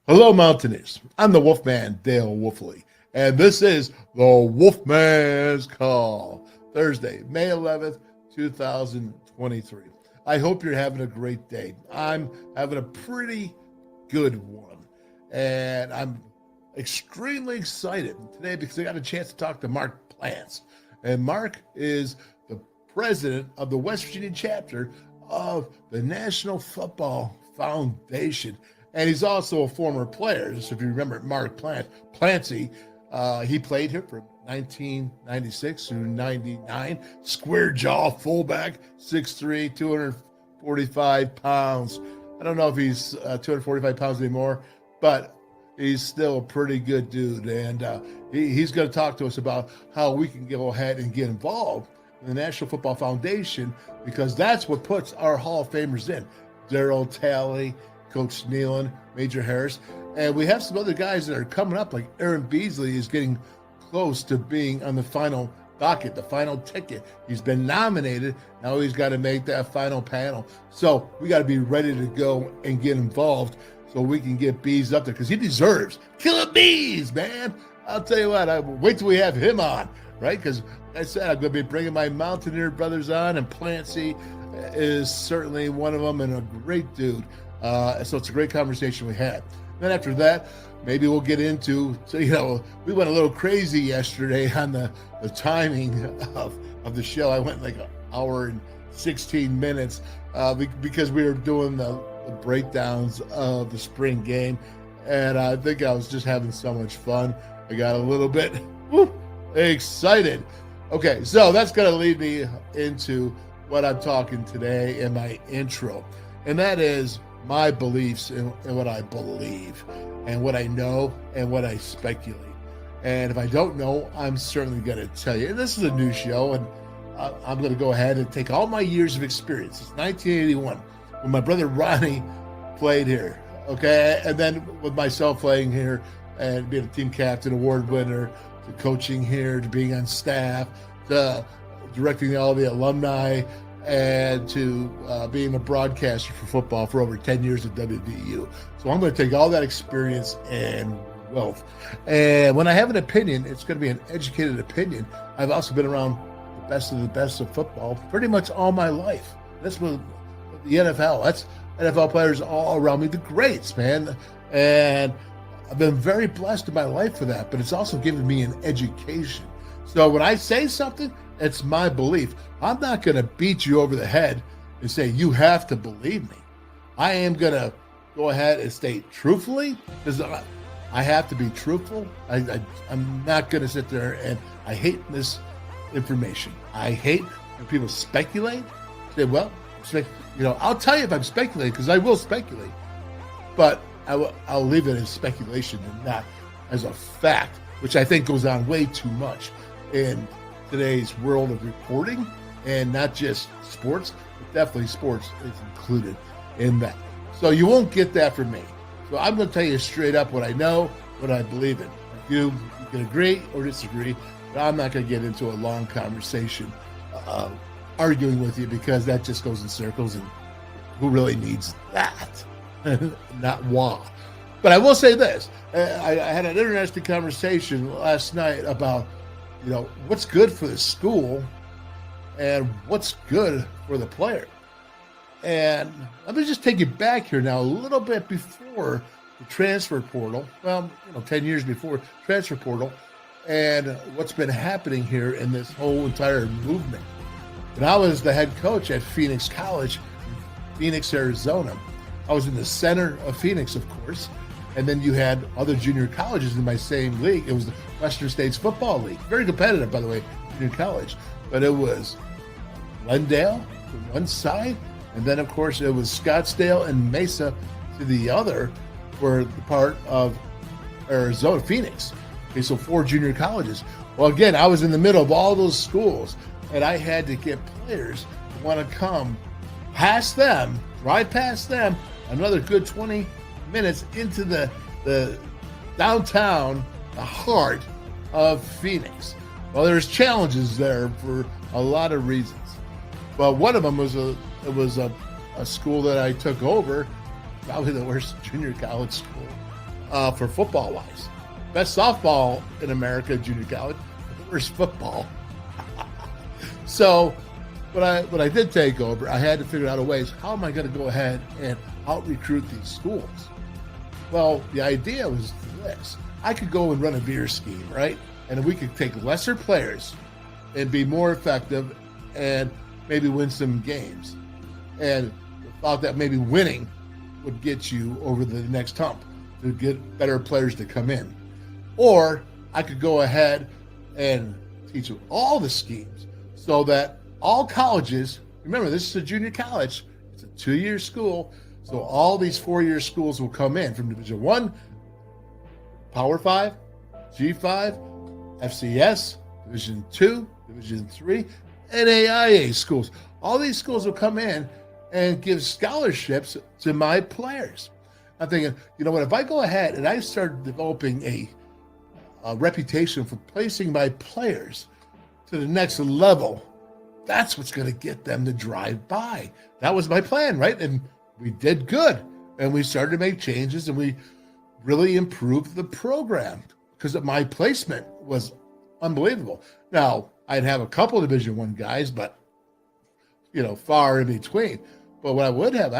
Hello, Mountaineers. I'm the Wolfman, Dale Wolfley, and this is the WolfMan's Call, Thursday, May 11th, 2023. I hope you're having a great day. I'm having a pretty good one, and I'm extremely excited today because I got a chance to talk to Mark Plants. And Mark is the president of the West Virginia chapter of the National Football Foundation. And he's also a former player. So if you remember Mark Plancy, he played here from 1996 through 99. Square jaw, fullback, 6'3", 245 pounds. I don't know if he's 245 pounds anymore, but he's still a pretty good dude. And he's going to talk to us about how we can go ahead and get involved in the National Football Foundation, because that's what puts our Hall of Famers in. Darryl Talley, Coach Nealon, Major Harris, and we have some other guys that are coming up, like Aaron Beasley is getting close to being on the final docket, the final ticket. He's been nominated. Now he's got to make that final panel. So we got to be ready to go and get involved so we can get Bees up there, because he deserves Killer Bees, man. I'll tell you what, wait till we have him on, right? Because like I said, I'm going to be bringing my Mountaineer brothers on, and Plancy is certainly one of them and a great dude. So it's a great conversation we had. Then after that, maybe we'll get into, so we went a little crazy yesterday on the timing of the show. I went like an hour and 16 minutes because we were doing the breakdowns of the spring game. And I think I was just having so much fun. I got a little bit excited. Okay, so that's going to lead me into what I'm talking today in my intro. And that is my beliefs and what I believe and what I know and what I speculate. And if I don't know, I'm certainly going to tell you. And this is a new show, and I'm going to go ahead and take all my years of experience. It's 1981 when my brother Ronnie played here, okay? And then with myself playing here and being a team captain, award winner, to coaching here, to being on staff, to directing all the alumni, and to being a broadcaster for football for over 10 years at WVU. So I'm going to take all that experience and wealth. And when I have an opinion, it's going to be an educated opinion. I've also been around the best of football pretty much all my life. That's what the NFL, that's NFL players all around me, the greats, man. And I've been very blessed in my life for that, but it's also given me an education. So when I say something, it's my belief. I'm not going to beat you over the head and say, you have to believe me. I am going to go ahead and state truthfully, because I have to be truthful. I'm not going to sit there, and I hate misinformation. I hate when people speculate. Say, well, I'll tell you if I'm speculating, because I will speculate. But I'll leave it as speculation and not as a fact, which I think goes on way too much in today's world of reporting, and not just sports, but definitely sports is included in that. So you won't get that from me. So I'm going to tell you straight up what I know, what I believe in. You can agree or disagree, but I'm not going to get into a long conversation arguing with you, because that just goes in circles, and who really needs that? Not wow. But I will say this. I had an interesting conversation last night about what's good for the school and what's good for the player. And let me just take you back here now a little bit before the transfer portal. Well, 10 years before transfer portal, and what's been happening here in this whole entire movement. When I was the head coach at Phoenix College, Phoenix, Arizona, I was in the center of Phoenix, of course. And then you had other junior colleges in my same league. It was the Western States Football League. Very competitive, by the way, junior college. But it was Glendale to one side, and then, of course, it was Scottsdale and Mesa to the other for the part of Arizona, Phoenix. Okay, so 4 junior colleges. Well, again, I was in the middle of all those schools, and I had to get players to want to come past them, drive past them, another good 20 minutes into the downtown, the heart of Phoenix. Well, there's challenges there for a lot of reasons, but one of them was a school that I took over, probably the worst junior college school for football wise. Best softball in America, junior college. Worst football. So when I did take over, I had to figure out a ways, how am I going to go ahead and out-recruit these schools? Well, the idea was this. I could go and run a beer scheme, right? And we could take lesser players and be more effective and maybe win some games. And thought that maybe winning would get you over the next hump to get better players to come in. Or I could go ahead and teach them all the schemes so that all colleges, remember, this is a junior college, it's a 2-year school, so all these 4-year schools will come in from Division 1, Power 5, G5, FCS, Division 2, Division 3, and AIA schools. All these schools will come in and give scholarships to my players. I'm thinking, you know what, if I go ahead and I start developing a reputation for placing my players to the next level, that's what's going to get them to drive by. That was my plan, right? And we did good. And we started to make changes, and we really improved the program because my placement was unbelievable. Now, I'd have a couple of Division I guys, but, far in between. But what I would have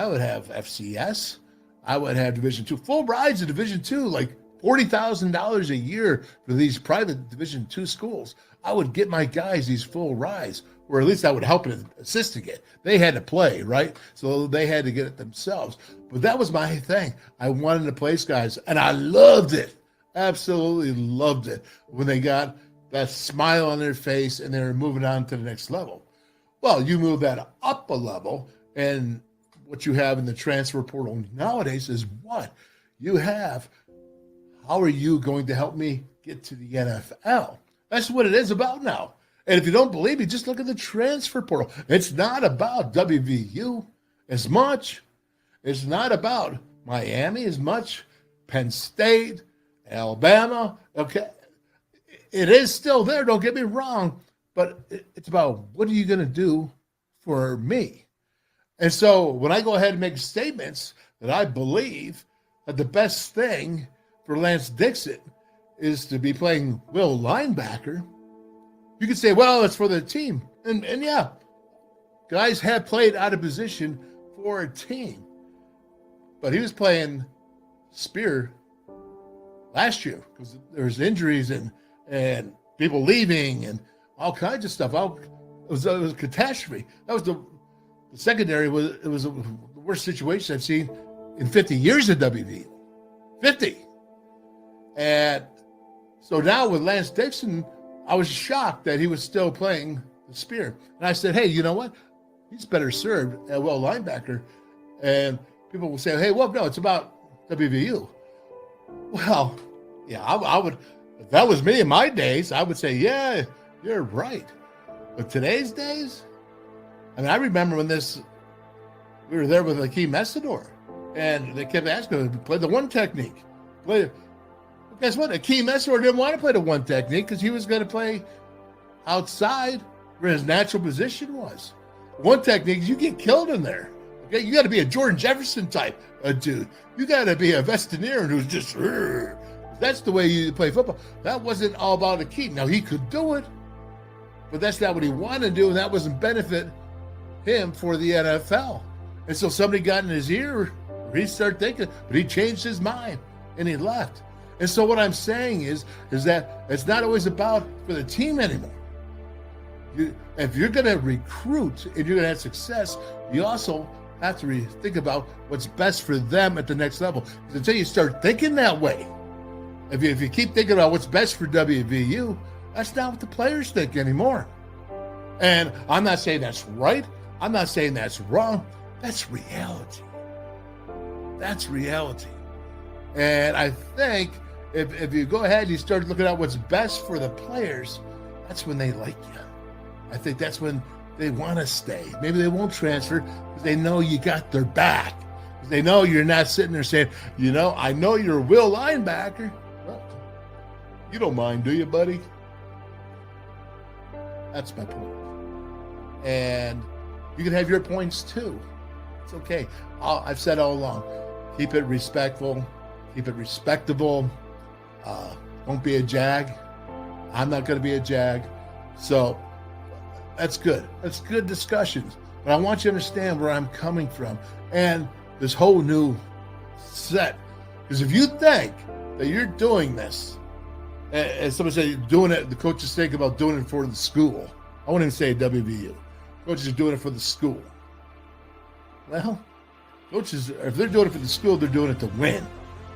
FCS. I would have Division II. Full rides of Division II, like $40,000 a year for these private Division II schools. I would get my guys these full rides, or at least I would help and assist to get. They had to play, right? So they had to get it themselves. But that was my thing. I wanted to place guys, and I loved it. Absolutely loved it when they got that smile on their face and they were moving on to the next level. Well, you move that up a level, and what you have in the transfer portal nowadays is what? You have, how are you going to help me get to the NFL? That's what it is about now. And if you don't believe me, just look at the transfer portal. It's not about WVU as much. It's not about Miami as much. Penn State, Alabama. Okay. It is still there, don't get me wrong. But it's about, what are you going to do for me? And so when I go ahead and make statements that I believe that the best thing for Lance Dixon is to be playing will linebacker, you could say, well, it's for the team. And yeah, guys have played out of position for a team. But he was playing spear last year because there was injuries and people leaving and all kinds of stuff. It was a catastrophe. That was the secondary was the worst situation I've seen in 50 years of WV. 50. And so now with Lance Dixon, I was shocked that he was still playing the spear. And I said, hey, you know what? He's better served at well linebacker. And people will say, hey, well, no, it's about WVU. Well, yeah, I would, if that was me in my days, I would say, yeah, you're right. But today's days, I mean, I remember when we were there with Akeem Messidor, and they kept asking him to play the one technique. Guess what? Akeem Messidor didn't want to play the one technique because he was going to play outside where his natural position was. One technique, you get killed in there. Okay, you got to be a Jordan Jefferson type dude. You got to be a Vestinier who's just. That's the way you play football. That wasn't all about Akeem. Now he could do it, but that's not what he wanted to do, and that wasn't benefit him for the NFL. And so somebody got in his ear, or he started thinking, but he changed his mind and he left. And so what I'm saying is that it's not always about for the team anymore. If you're going to recruit and you're going to have success, you also have to think about what's best for them at the next level. Because until you start thinking that way, if you keep thinking about what's best for WVU, that's not what the players think anymore. And I'm not saying that's right. I'm not saying that's wrong. That's reality. That's reality. And I think if you go ahead and you start looking at what's best for the players, that's when they like you. I think that's when they want to stay. Maybe they won't transfer because they know you got their back. Because they know you're not sitting there saying, I know you're a will linebacker. Well, you don't mind, do you, buddy? That's my point. And you can have your points too. It's okay. I've said all along, keep it respectful, Keep it respectable. Don't be a jag. I'm not going to be a jag. So that's good. That's good discussions. But I want you to understand where I'm coming from and this whole new set. Because if you think that you're doing this, and somebody said you're doing it, the coaches think about doing it for the school. I wouldn't even say WVU. Coaches are doing it for the school. Well, coaches, if they're doing it for the school, they're doing it to win.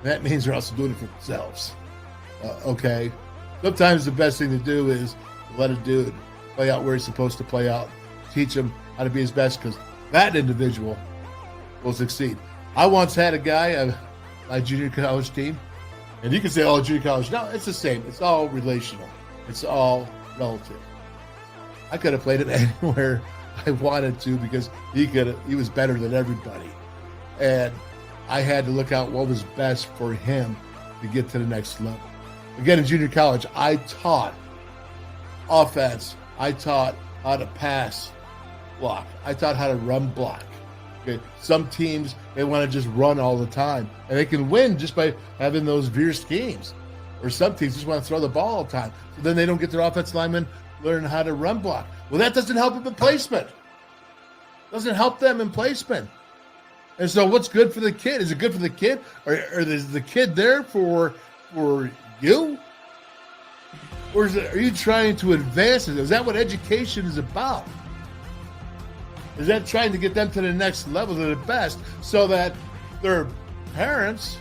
That means they're also doing it for themselves. Okay? Sometimes the best thing to do is let a dude play out where he's supposed to play out. Teach him how to be his best, because that individual will succeed. I once had a guy on my junior college team, and you can say, oh, junior college. No, it's the same. It's all relational. It's all relative. I could have played him anywhere I wanted to because he was better than everybody. And I had to look out what was best for him to get to the next level. Again, in junior college, I taught offense. I taught how to pass block. I taught how to run block. Okay. Some teams, they want to just run all the time, and they can win just by having those veer schemes. Or some teams just want to throw the ball all the time. So then they don't get their offensive linemen learn how to run block. Well, that doesn't help them in placement. Doesn't help them in placement. And so what's good for the kid? Is it good for the kid? Or is the kid there for you? Or are you trying to advance it? Is that what education is about? Is that trying to get them to the next level, to the best, so that their parents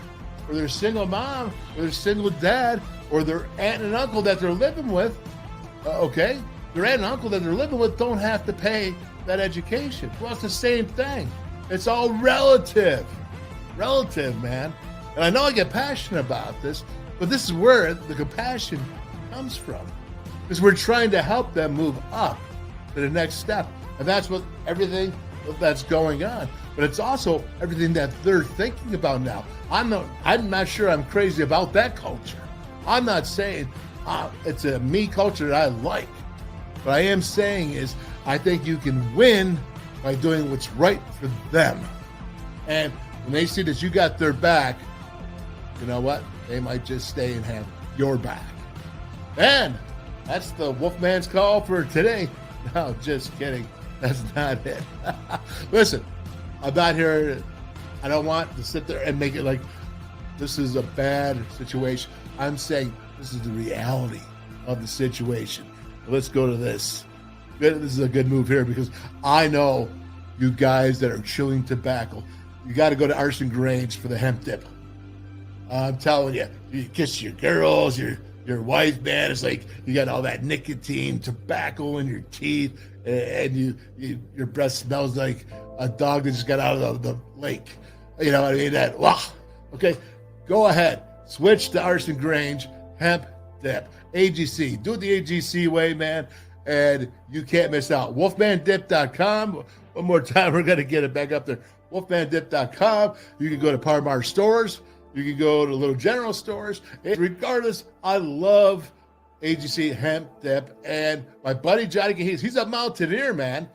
or their single mom or their single dad or their aunt and uncle that they're living with, their aunt and uncle that they're living with don't have to pay that education? Well, it's the same thing. It's all relative. Relative, man. And I know I get passionate about this, but this is where the compassion comes from. Because we're trying to help them move up to the next step. And that's what everything that's going on. But it's also everything that they're thinking about now. I'm not sure I'm crazy about that culture. I'm not saying it's a me culture that I like. What I am saying is I think you can win by doing what's right for them. And when they see that you got their back, you know what? They might just stay and have your back. And that's the WolfMan's call for today. No, just kidding. That's not it. Listen, I'm not here. I don't want to sit there and make it like this is a bad situation. I'm saying this is the reality of the situation. Let's go to this. This is a good move here because I know you guys that are chewing tobacco. You got to go to Arson Grange for the hemp dip. I'm telling you, you kiss your girls, your wife, man. It's like you got all that nicotine, tobacco in your teeth, and your breath smells like a dog that just got out of the lake. You know what I mean? Okay, go ahead. Switch to Arson Grange hemp dip. AGC. Do it the AGC way, man, and you can't miss out. WolfManDip.com. One more time, we're going to get it back up there. WolfManDip.com. You can go to Parmar stores. You can go to little general stores. And regardless, I love AGC hemp dip. And my buddy Johnny, he's a mountaineer, man.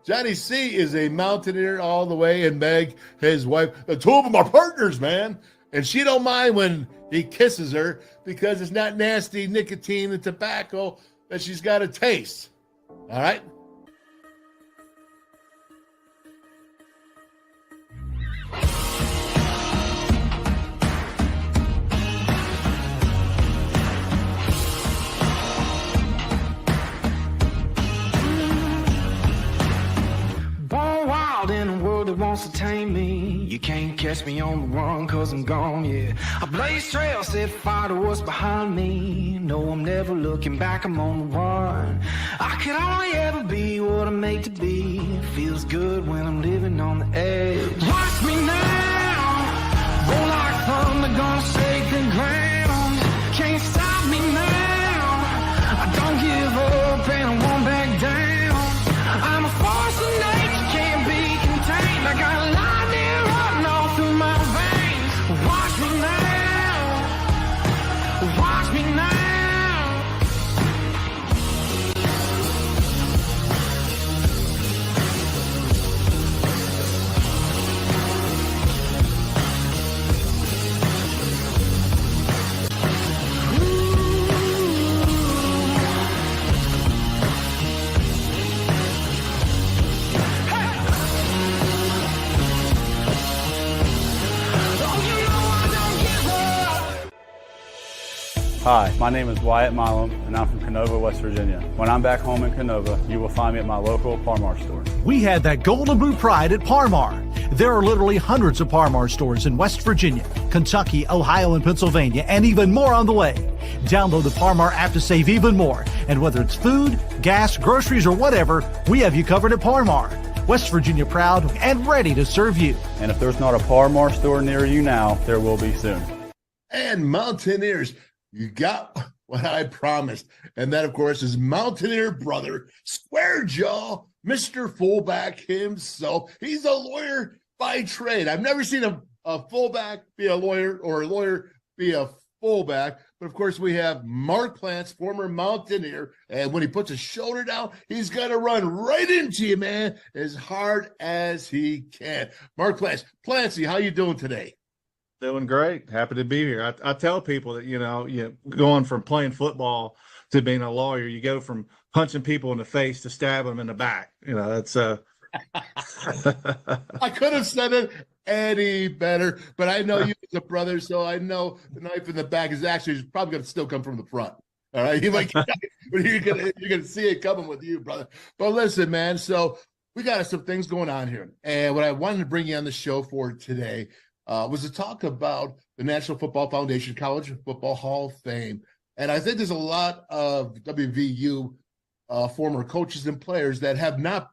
Johnny C is a mountaineer all the way, and Meg, his wife, the two of them are partners, man. And she don't mind when he kisses her because it's not nasty nicotine and tobacco that she's got to taste. All right? In a world that wants to tame me, you can't catch me on the run, cause I'm gone, yeah. I blaze trails, set fire to what's behind me. No, I'm never looking back, I'm on the run. I could only ever be what I'm made to be. It feels good when I'm living on the edge. Watch me now, roll like thunder, gonna shake the ground. Can't stop me now, I don't give up and I won't back down. I'm a force of nature, can't be contained. I got lightning running all through my veins. Watch me now, watch me now. Hi, my name is Wyatt Milam, and I'm from Canova, West Virginia. When I'm back home in Canova, you will find me at my local Parmar store. We had that golden boot pride at Parmar. There are literally hundreds of Parmar stores in West Virginia, Kentucky, Ohio, and Pennsylvania, and even more on the way. Download the Parmar app to save even more. And whether it's food, gas, groceries, or whatever, we have you covered at Parmar. West Virginia proud and ready to serve you. And if there's not a Parmar store near you now, there will be soon. And Mountaineers, you got what I promised. And that, of course, is Mountaineer brother, Square Jaw, Mr. Fullback himself. He's a lawyer by trade. I've never seen a fullback be a lawyer or a lawyer be a fullback. But, of course, we have Mark Plants, former Mountaineer. And when he puts his shoulder down, he's got to run right into you, man, as hard as he can. Mark Plants. Plancy, how you doing today? Doing great. Happy to be here. I tell people that, going from playing football to being a lawyer, you go from punching people in the face to stabbing them in the back. That's I could have said it any better, but I know you as a brother, so I know the knife in the back is probably going to still come from the front. All right, but you're gonna see it coming with you, brother. But listen, man. So we got some things going on here, and what I wanted to bring you on the show for today was to talk about the National Football Foundation College Football Hall of Fame. And I think there's a lot of WVU former coaches and players that have not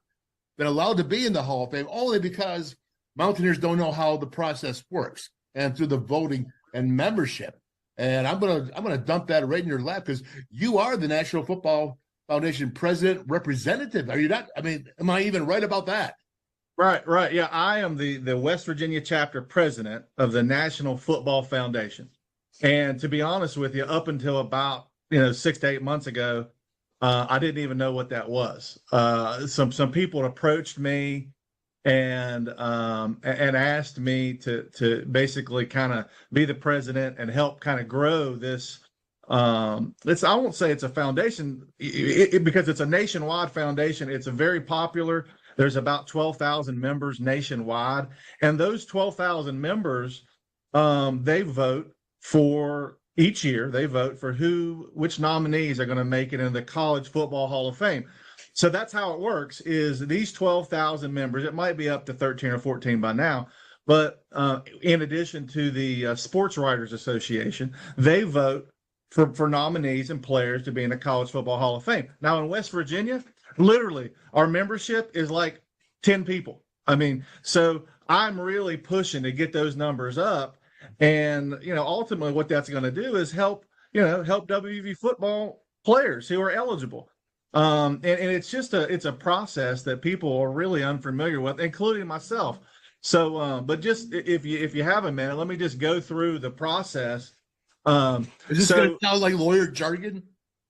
been allowed to be in the Hall of Fame only because Mountaineers don't know how the process works and through the voting and membership. And I'm gonna dump that right in your lap because you are the National Football Foundation president representative. Are you not? I mean, am I even right about that? right. Yeah, I am the West Virginia chapter president of the National Football Foundation. And to be honest with you, up until about 6 to 8 months ago, I didn't even know what that was. Some people approached me and asked me to basically kind of be the president and help kind of grow this. I won't say it's a foundation because it's a nationwide foundation. It's a very popular. There's about 12,000 members nationwide, and those 12,000 members, they vote for each year. They vote for which nominees are going to make it in the College Football Hall of Fame. So that's how it works. Is these 12,000 members? It might be up to 13 or 14 by now, but in addition to the Sports Writers Association, they vote for nominees and players to be in the College Football Hall of Fame. Now in West Virginia, literally, our membership is like 10 people. I mean, so I'm really pushing to get those numbers up. And, ultimately what that's going to do is help WV football players who are eligible. And it's just it's a process that people are really unfamiliar with, including myself. So, but just if you have a minute, let me just go through the process. Is this going to sound like lawyer jargon?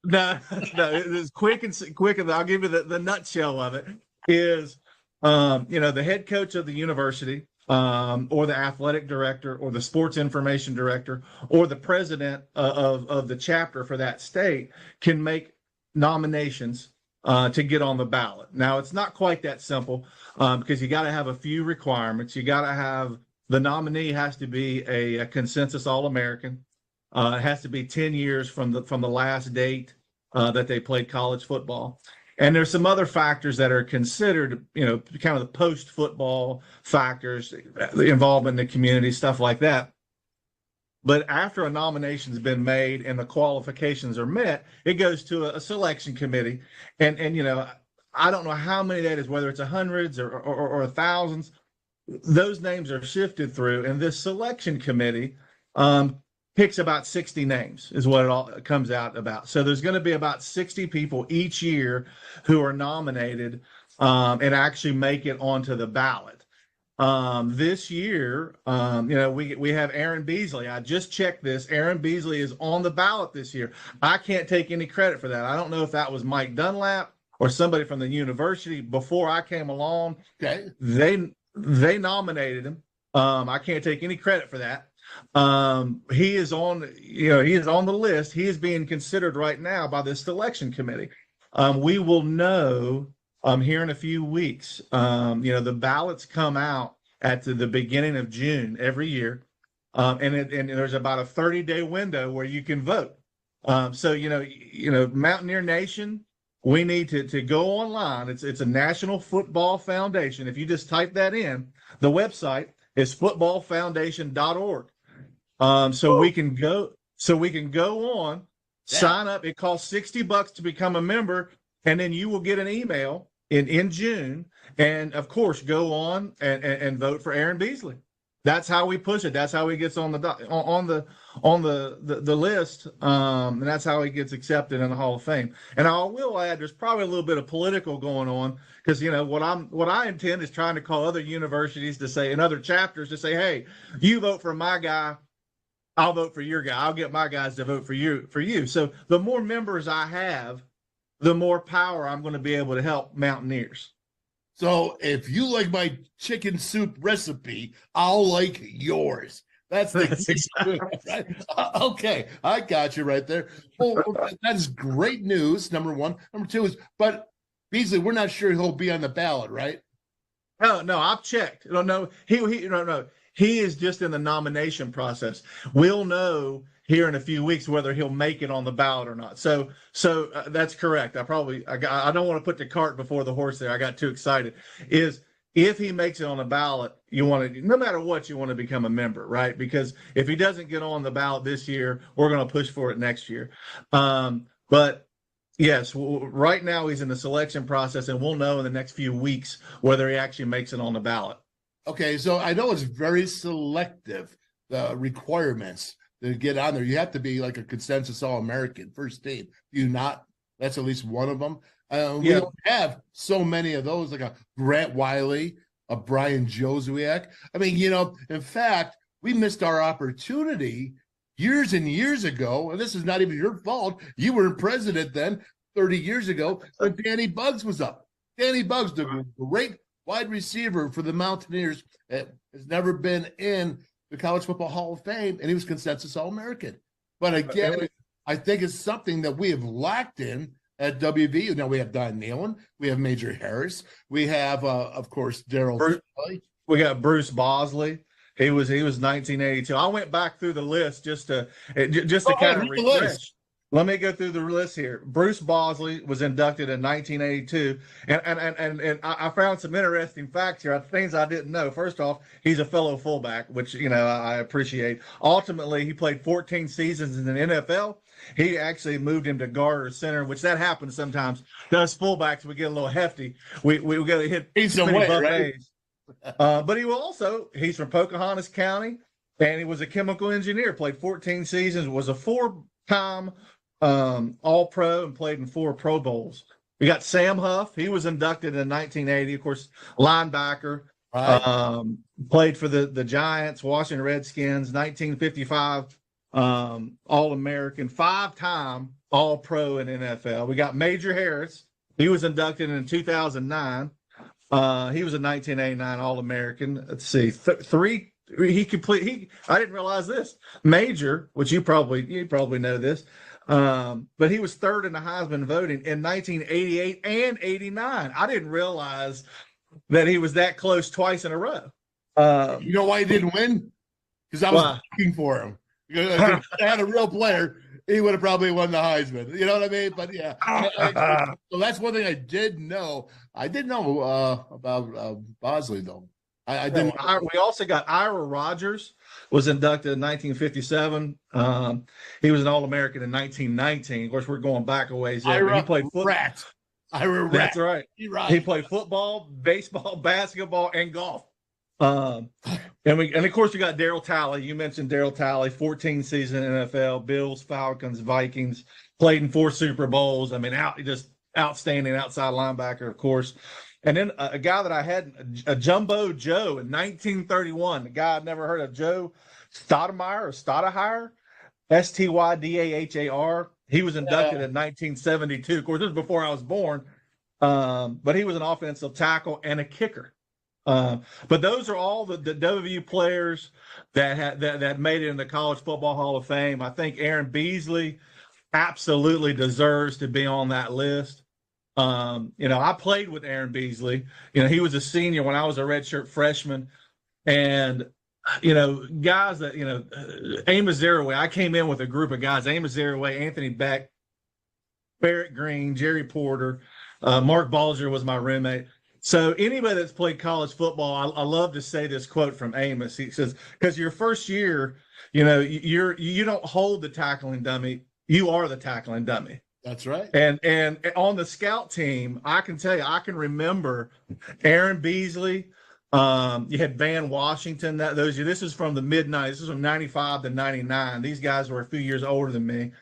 No, it's quick and I'll give you the nutshell of it is, the head coach of the university, or the athletic director or the sports information director or the president of the chapter for that state can make nominations to get on the ballot. Now, it's not quite that simple because you got to have a few requirements. You got to have the nominee has to be a consensus All-American. It has to be 10 years from the last date that they played college football. And there's some other factors that are considered, kind of the post-football factors, the involvement in the community, stuff like that. But after a nomination's been made and the qualifications are met, it goes to a selection committee. And I don't know how many that is, whether it's hundreds or thousands. Those names are sifted through, and this selection committee picks about 60 names is what it all comes out about. So there's going to be about 60 people each year who are nominated and actually make it onto the ballot. This year, we have Aaron Beasley. I just checked this. Aaron Beasley is on the ballot this year. I can't take any credit for that. I don't know if that was Mike Dunlap or somebody from the university before I came along. Okay. They nominated him. I can't take any credit for that. He is on the list. He is being considered right now by the selection committee. We will know here in a few weeks. The ballots come out at the beginning of June every year. And there's about a 30-day window where you can vote. So Mountaineer Nation, we need to go online. It's a National Football Foundation. If you just type that in, the website is footballfoundation.org. So we can go on, sign up. It costs $60 to become a member, and then you will get an email in June, and of course go on and vote for Aaron Beasley. That's how we push it. That's how he gets on the list, and that's how he gets accepted in the Hall of Fame. And I will add, there's probably a little bit of political going on, because what I intend is trying to call other universities to say, and other chapters to say, hey, you vote for my guy, I'll vote for your guy. I'll get my guys to vote for you. So the more members I have, the more power I'm going to be able to help Mountaineers. So if you like my chicken soup recipe, I'll like yours. That's exactly right. Okay, I got you right there. Well, that is great news. Number one. Number two is, but Beasley, we're not sure he'll be on the ballot, right? No, I've checked. No, he is just in the nomination process. We'll know here in a few weeks whether he'll make it on the ballot or not. So that's correct. I don't want to put the cart before the horse there. I got too excited. Is if he makes it on the ballot, you want to, no matter what, you want to become a member, right? Because if he doesn't get on the ballot this year, we're going to push for it next year. But yes, right now he's in the selection process, and we'll know in the next few weeks whether he actually makes it on the ballot. Okay, so I know it's very selective, the requirements to get on there. You have to be like a consensus All-American, first team. Do you not? That's at least one of them. We don't have so many of those, like a Grant Wiley, a Brian Joswiak. I mean, in fact, we missed our opportunity years and years ago, and this is not even your fault. You were president then, 30 years ago, when Danny Buggs was up. Danny Buggs, the great wide receiver for the Mountaineers, has never been in the College Football Hall of Fame, and he was consensus All-American. But again, I think it's something that we have lacked in at WVU. Now we have Don Nealon, we have Major Harris, we have, of course, Daryl. We got Bruce Bosley. He was 1982. I went back through the list just to kind of refresh. Let me go through the list here. Bruce Bosley was inducted in 1982, and I found some interesting facts here, things I didn't know. First off, he's a fellow fullback, which I appreciate. Ultimately, he played 14 seasons in the NFL. He actually moved him to guard or center, which that happens sometimes. Us fullbacks, we get a little hefty. We got to hit too many buffets. Right? But he's from Pocahontas County, and he was a chemical engineer. Played 14 seasons, was a 4-time All-Pro, and played in 4 Pro Bowls. We got Sam Huff. He was inducted in 1980, of course, linebacker. Right. Played for the Giants, Washington Redskins, 1955 All-American, 5-time All-Pro in NFL. We got Major Harris. He was inducted in 2009. He was a 1989 All-American. Let's see, I didn't realize this. Major, which you probably know this. But he was 3rd in the Heisman voting in 1988 and 89. I didn't realize that he was that close twice in a row. You know why he didn't win? Because I was looking for him. If I had a real player, he would have probably won the Heisman. You know what I mean? But yeah, so that's one thing I did know. I didn't know about Bosley though. I didn't. We also got Ira Rodgers was inducted in 1957. He was an All-American in 1919. Of course, we're going back a ways. He played football. Ira Rat. That's right. He played football, baseball, basketball, and golf. And of course we got Daryl Talley. You mentioned Daryl Talley, 14 season NFL, Bills, Falcons, Vikings, played in 4 Super Bowls. I mean, just outstanding outside linebacker, of course. And then a guy that I had, a Jumbo Joe in 1931, a guy I'd never heard of, Joe Stoudemire, Stydahar. He was inducted in 1972. Of course, this was before I was born. But he was an offensive tackle and a kicker. But those are all the WVU players that made it in the College Football Hall of Fame. I think Aaron Beasley absolutely deserves to be on that list. I played with Aaron Beasley. He was a senior when I was a redshirt freshman, and guys that, Amos Zeraway. I came in with a group of guys: Amos Zeraway, Anthony Beck, Barrett Green, Jerry Porter, Mark Balger was my roommate. So anybody that's played college football, I love to say this quote from Amos. He says, "Because your first year, you don't hold the tackling dummy, you are the tackling dummy." That's right. And on the scout team, I can tell you, I can remember Aaron Beasley. You had Van Washington those years. This is from the mid-90s. This is from 95 to 99. These guys were a few years older than me.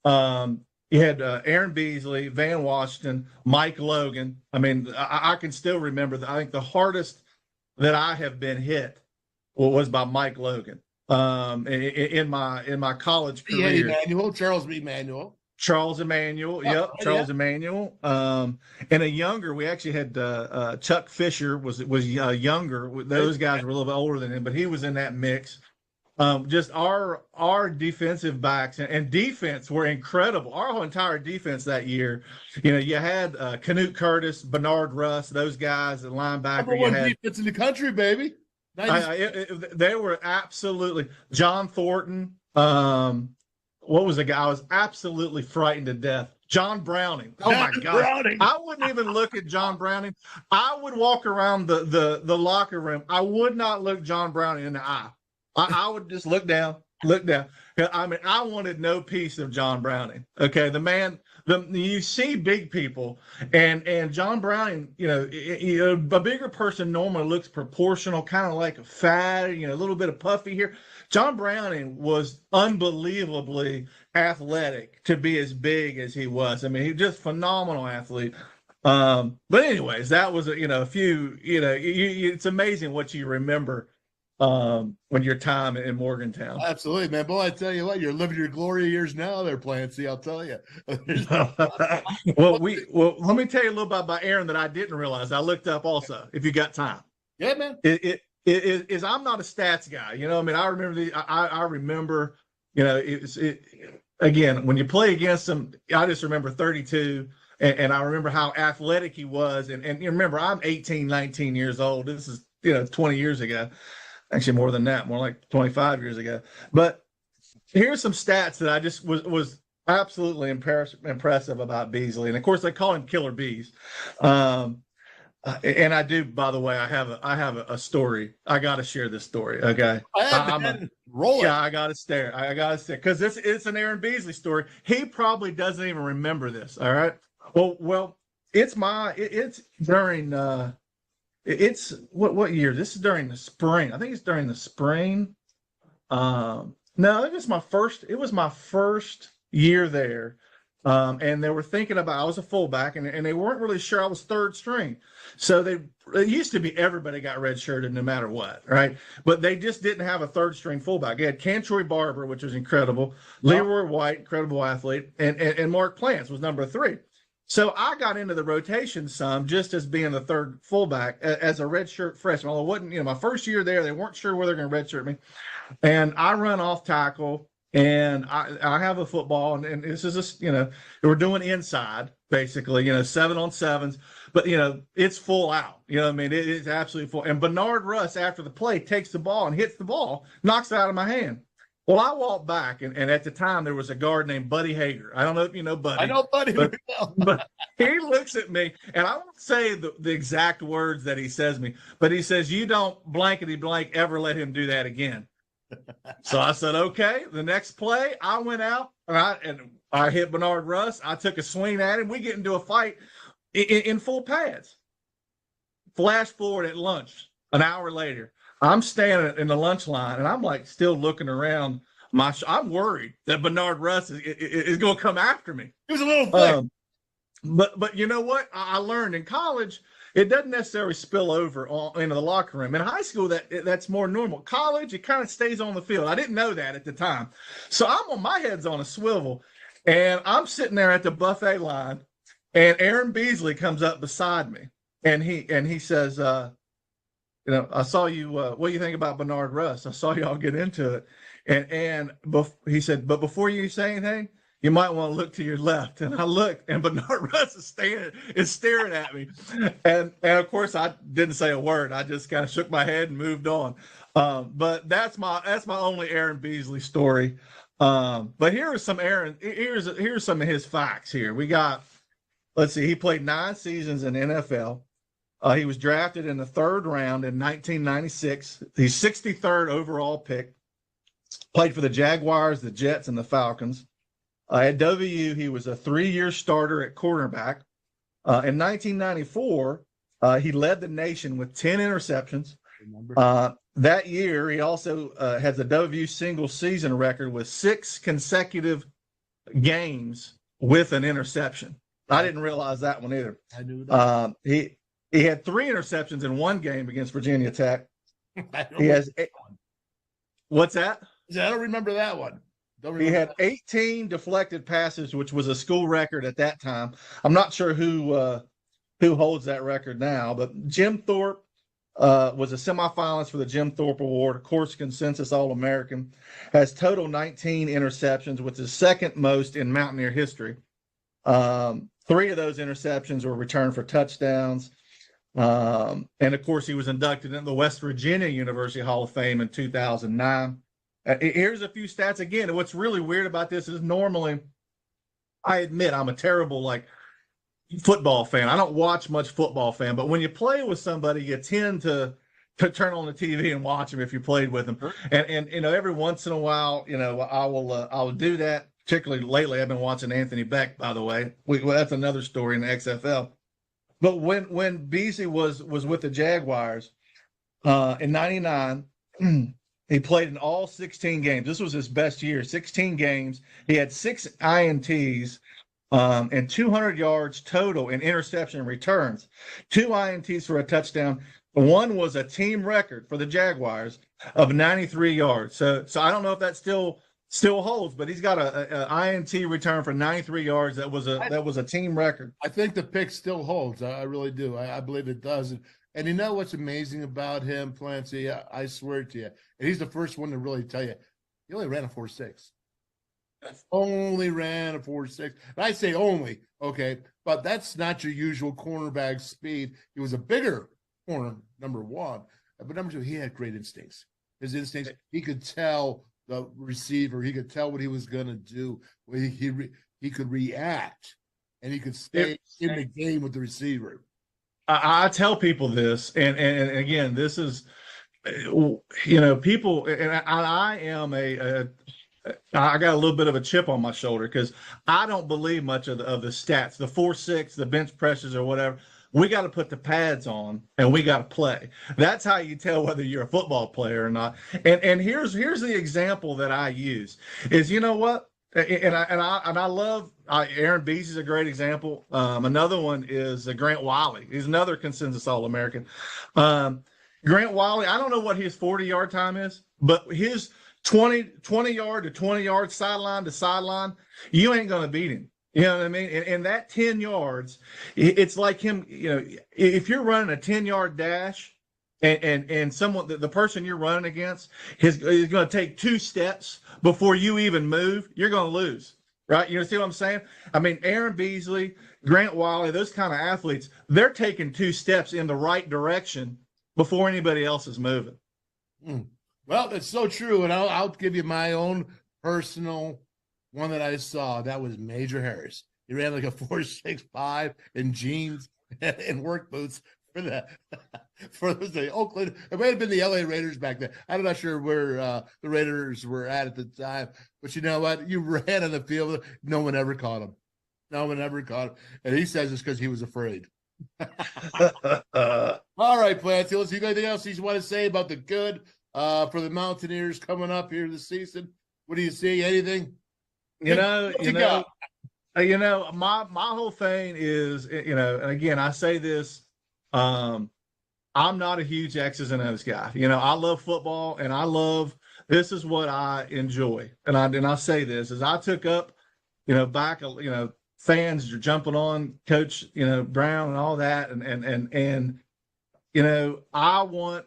You had Aaron Beasley, Van Washington, Mike Logan. I mean, I can still remember that. I think the hardest that I have been hit was by Mike Logan in my college career. Charles B. Manuel. Charles Emmanuel, Charles Emmanuel. And a younger, we actually had Chuck Fisher was younger. Those guys were a little bit older than him, but he was in that mix. Just our defensive backs and defense were incredible. Our whole entire defense that year, you had Canute Curtis, Bernard Russ, those guys, the linebacker. Number one defense in the country, baby. They were absolutely John Thornton. What was the guy? I was absolutely frightened to death. John Browning. Oh my God. Browning. I wouldn't even look at John Browning. I would walk around the locker room. I would not look John Browning in the eye. I would just look down. I mean, I wanted no piece of John Browning. Okay. The man, you see big people and John Browning, a bigger person normally looks proportional, kind of like a fat, a little bit of puffy here. John Browning was unbelievably athletic to be as big as he was. I mean, he was just a phenomenal athlete. But anyways, that was a few. It's amazing what you remember when your time in Morgantown. Absolutely, man. Boy, I tell you what, you're living your glory years now there, Clancy. I'll tell you. Well, let me tell you a little bit about Aaron that I didn't realize. I looked up also, if you got time. Yeah, man. I'm not a stats guy. I mean, I remember again, when you play against him, I just remember 32 and I remember how athletic he was. And you remember, I'm 18, 19 years old. This is, 20 years ago, actually more than that, more like 25 years ago. But here's some stats that I just was absolutely impressive about Beasley. And of course they call him Killer Bees. And I do, by the way, I have a story. I got to share this story. Okay. Roll it. Yeah, I got to stare. Because it's an Aaron Beasley story. He probably doesn't even remember this. All right. Well, it's during, it's what year? This is during the spring. I think it's during the spring. No, it was my first year there. And they were thinking about, I was a fullback and they weren't really sure I was third string. So it used to be everybody got redshirted no matter what, right? But they just didn't have a third string fullback. They had Cantroy Barber, which was incredible, Leroy White, incredible athlete, and Mark Plants was number 3. So I got into the rotation some just as being the third fullback as a redshirt freshman. Although it wasn't, my first year there, they weren't sure whether they're going to redshirt me. And I run off tackle. And I have a football, and this is we're doing inside basically, 7-on-7s, but it's full out. I mean, it's absolutely full. And Bernard Russ, after the play, takes the ball and hits the ball, knocks it out of my hand. Well, I walked back, and at the time there was a guard named Buddy Hager. I don't know if you know Buddy. I know Buddy. But he looks at me, and I won't say the exact words that he says to me, but he says, "You don't blankety blank ever let him do that again." So I said, okay. The next play, I went out and I hit Bernard Russ. I took a swing at him. We get into a fight in full pads. Flash forward at lunch, an hour later, I'm standing in the lunch line and I'm like still looking around. I'm worried that Bernard Russ is going to come after me. He was a little thick. But you know what? I learned in college, it doesn't necessarily spill over into the locker room. In high school, that's more normal. College, it kind of stays on the field. I didn't know that at the time. So my head's on a swivel, and I'm sitting there at the buffet line, and Aaron Beasley comes up beside me, and he says, I saw you, what do you think about Bernard Russ? I saw y'all get into it. And he said, but before you say anything, you might want to look to your left. And I looked, and Bernard Russ is staring at me. And of course, I didn't say a word. I just kind of shook my head and moved on. But that's my only Aaron Beasley story. But here's some some of his facts here. We got, let's see, he played 9 seasons in NFL. He was drafted in the 3rd round in 1996. He's 63rd overall pick. Played for the Jaguars, the Jets, and the Falcons. At WU, he was a 3-year starter at cornerback. In 1994, he led the nation with 10 interceptions. That year, he also has a WU single season record with 6 consecutive games with an interception. I didn't realize that one either. I knew that. He had 3 interceptions in one game against Virginia Tech. He has what's that? I don't remember that one. He had 18 deflected passes, which was a school record at that time. I'm not sure who holds that record now, but Jim Thorpe was a semifinalist for the Jim Thorpe Award, of course, consensus All-American, has total 19 interceptions, which is second most in Mountaineer history. 3 of those interceptions were returned for touchdowns. And of course, he was inducted into the West Virginia University Hall of Fame in 2009. Here's a few stats again. What's really weird about this is normally, I admit, I'm a terrible football fan. I don't watch much football fan, but when you play with somebody, you tend to turn on the TV and watch them if you played with them. And every once in a while, I will do that. Particularly lately, I've been watching Anthony Beck. By the way, that's another story in the XFL. But when Beasley was with the Jaguars in '99, he played in all 16 games. This was his best year, 16 games. He had 6 INTs and 200 yards total in interception returns, 2 INTs for a touchdown. One was a team record for the Jaguars of 93 yards. So I don't know if that still holds, but he's got a INT return for 93 yards. That was a team record. I think the pick still holds. I really do. I believe it does. And you know what's amazing about him, Clancy? I swear to you, and he's the first one to really tell you, he only ran a 4.6. Only ran a 4.6. And I say only, okay, but that's not your usual cornerback speed. He was a bigger corner, number 1. But number 2, he had great instincts. His instincts, he could tell the receiver, he could tell what he was going to do. He could react, and he could stay in the game with the receiver. I tell people this, and again, this is, people, and I am I got a little bit of a chip on my shoulder because I don't believe much of the stats, the 4.6, the bench presses or whatever. We got to put the pads on and we got to play. That's how you tell whether you're a football player or not. And here's the example that I use is, you know what? And I love Aaron Beasley is a great example. Another one is Grant Wiley. He's another consensus All-American. Grant Wiley, I don't know what his 40-yard time is, but his 20-yard to 20-yard sideline to sideline, you ain't going to beat him. You know what I mean? And that 10 yards, it's like him, if you're running a 10-yard dash and someone, the person you're running against is going to take 2 steps before you even move, you're going to lose, right? You see what I'm saying? I mean, Aaron Beasley, Grant Wiley, those kind of athletes, they're taking 2 steps in the right direction before anybody else is moving. Well, that's so true. And I'll give you my own personal one that I saw. That was Major Harris. He ran like a 4.65 in jeans and work boots for the Oakland. It might have been the LA Raiders back then. I'm not sure where the Raiders were at the time. But you know what? You ran on the field. No one ever caught him. No one ever caught him. And he says it's because he was afraid. All right, Clancy. Let's see. Anything else you want to say about the good for the Mountaineers coming up here this season? What do you see? Anything? My whole thing is, and again, I say this, I'm not a huge X's and O's guy. I love football and this is what I enjoy. And I say this as I took up, back, fans are jumping on Coach, Brown and all that. And I want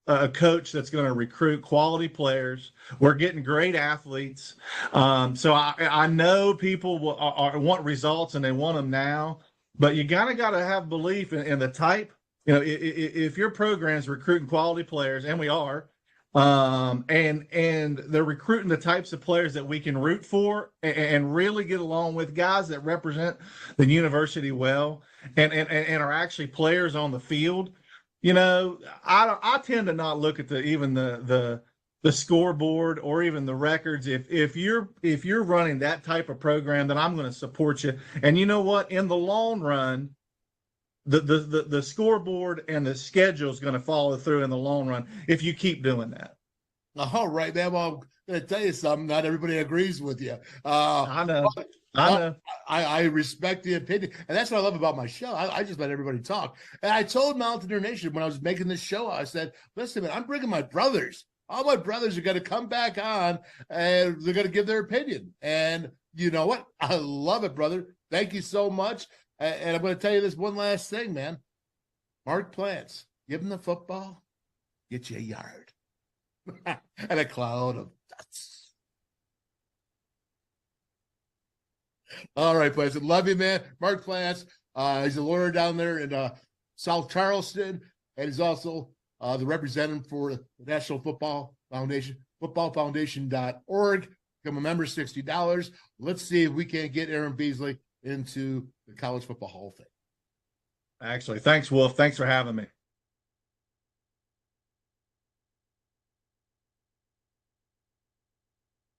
a coach that's going to recruit quality players. We're getting great athletes. So I know people want results and they want them now, but you got to have belief in the type. If your program's recruiting quality players, and we are, And they're recruiting the types of players that we can root for and really get along with, guys that represent the university well and are actually players on the field. I tend to not look at the scoreboard or even the records. If you're running that type of program, then I'm going to support you. And you know what? In the long run, the scoreboard and the schedule is going to follow through in the long run if you keep doing that. All right, man. Well, I'm going to tell you something. Not everybody agrees with you. I know. I know. I respect the opinion. And that's what I love about my show. I just let everybody talk. And I told Mountaineer Nation when I was making this show, I said, listen, man, I'm bringing my brothers. All my brothers are going to come back on and they're going to give their opinion. And you know what? I love it, brother. Thank you so much. And I'm going to tell you this one last thing, man. Mark Plants, give him the football, get you a yard. And a cloud of dust. All right, boys. Love you, man. Mark Plants. He's a lawyer down there in South Charleston, and he's also the representative for the National Football Foundation, footballfoundation.org. Become a member, $60. Let's see if we can't get Aaron Beasley into the College Football Hall of Fame. Actually, thanks, Wolf. Thanks for having me.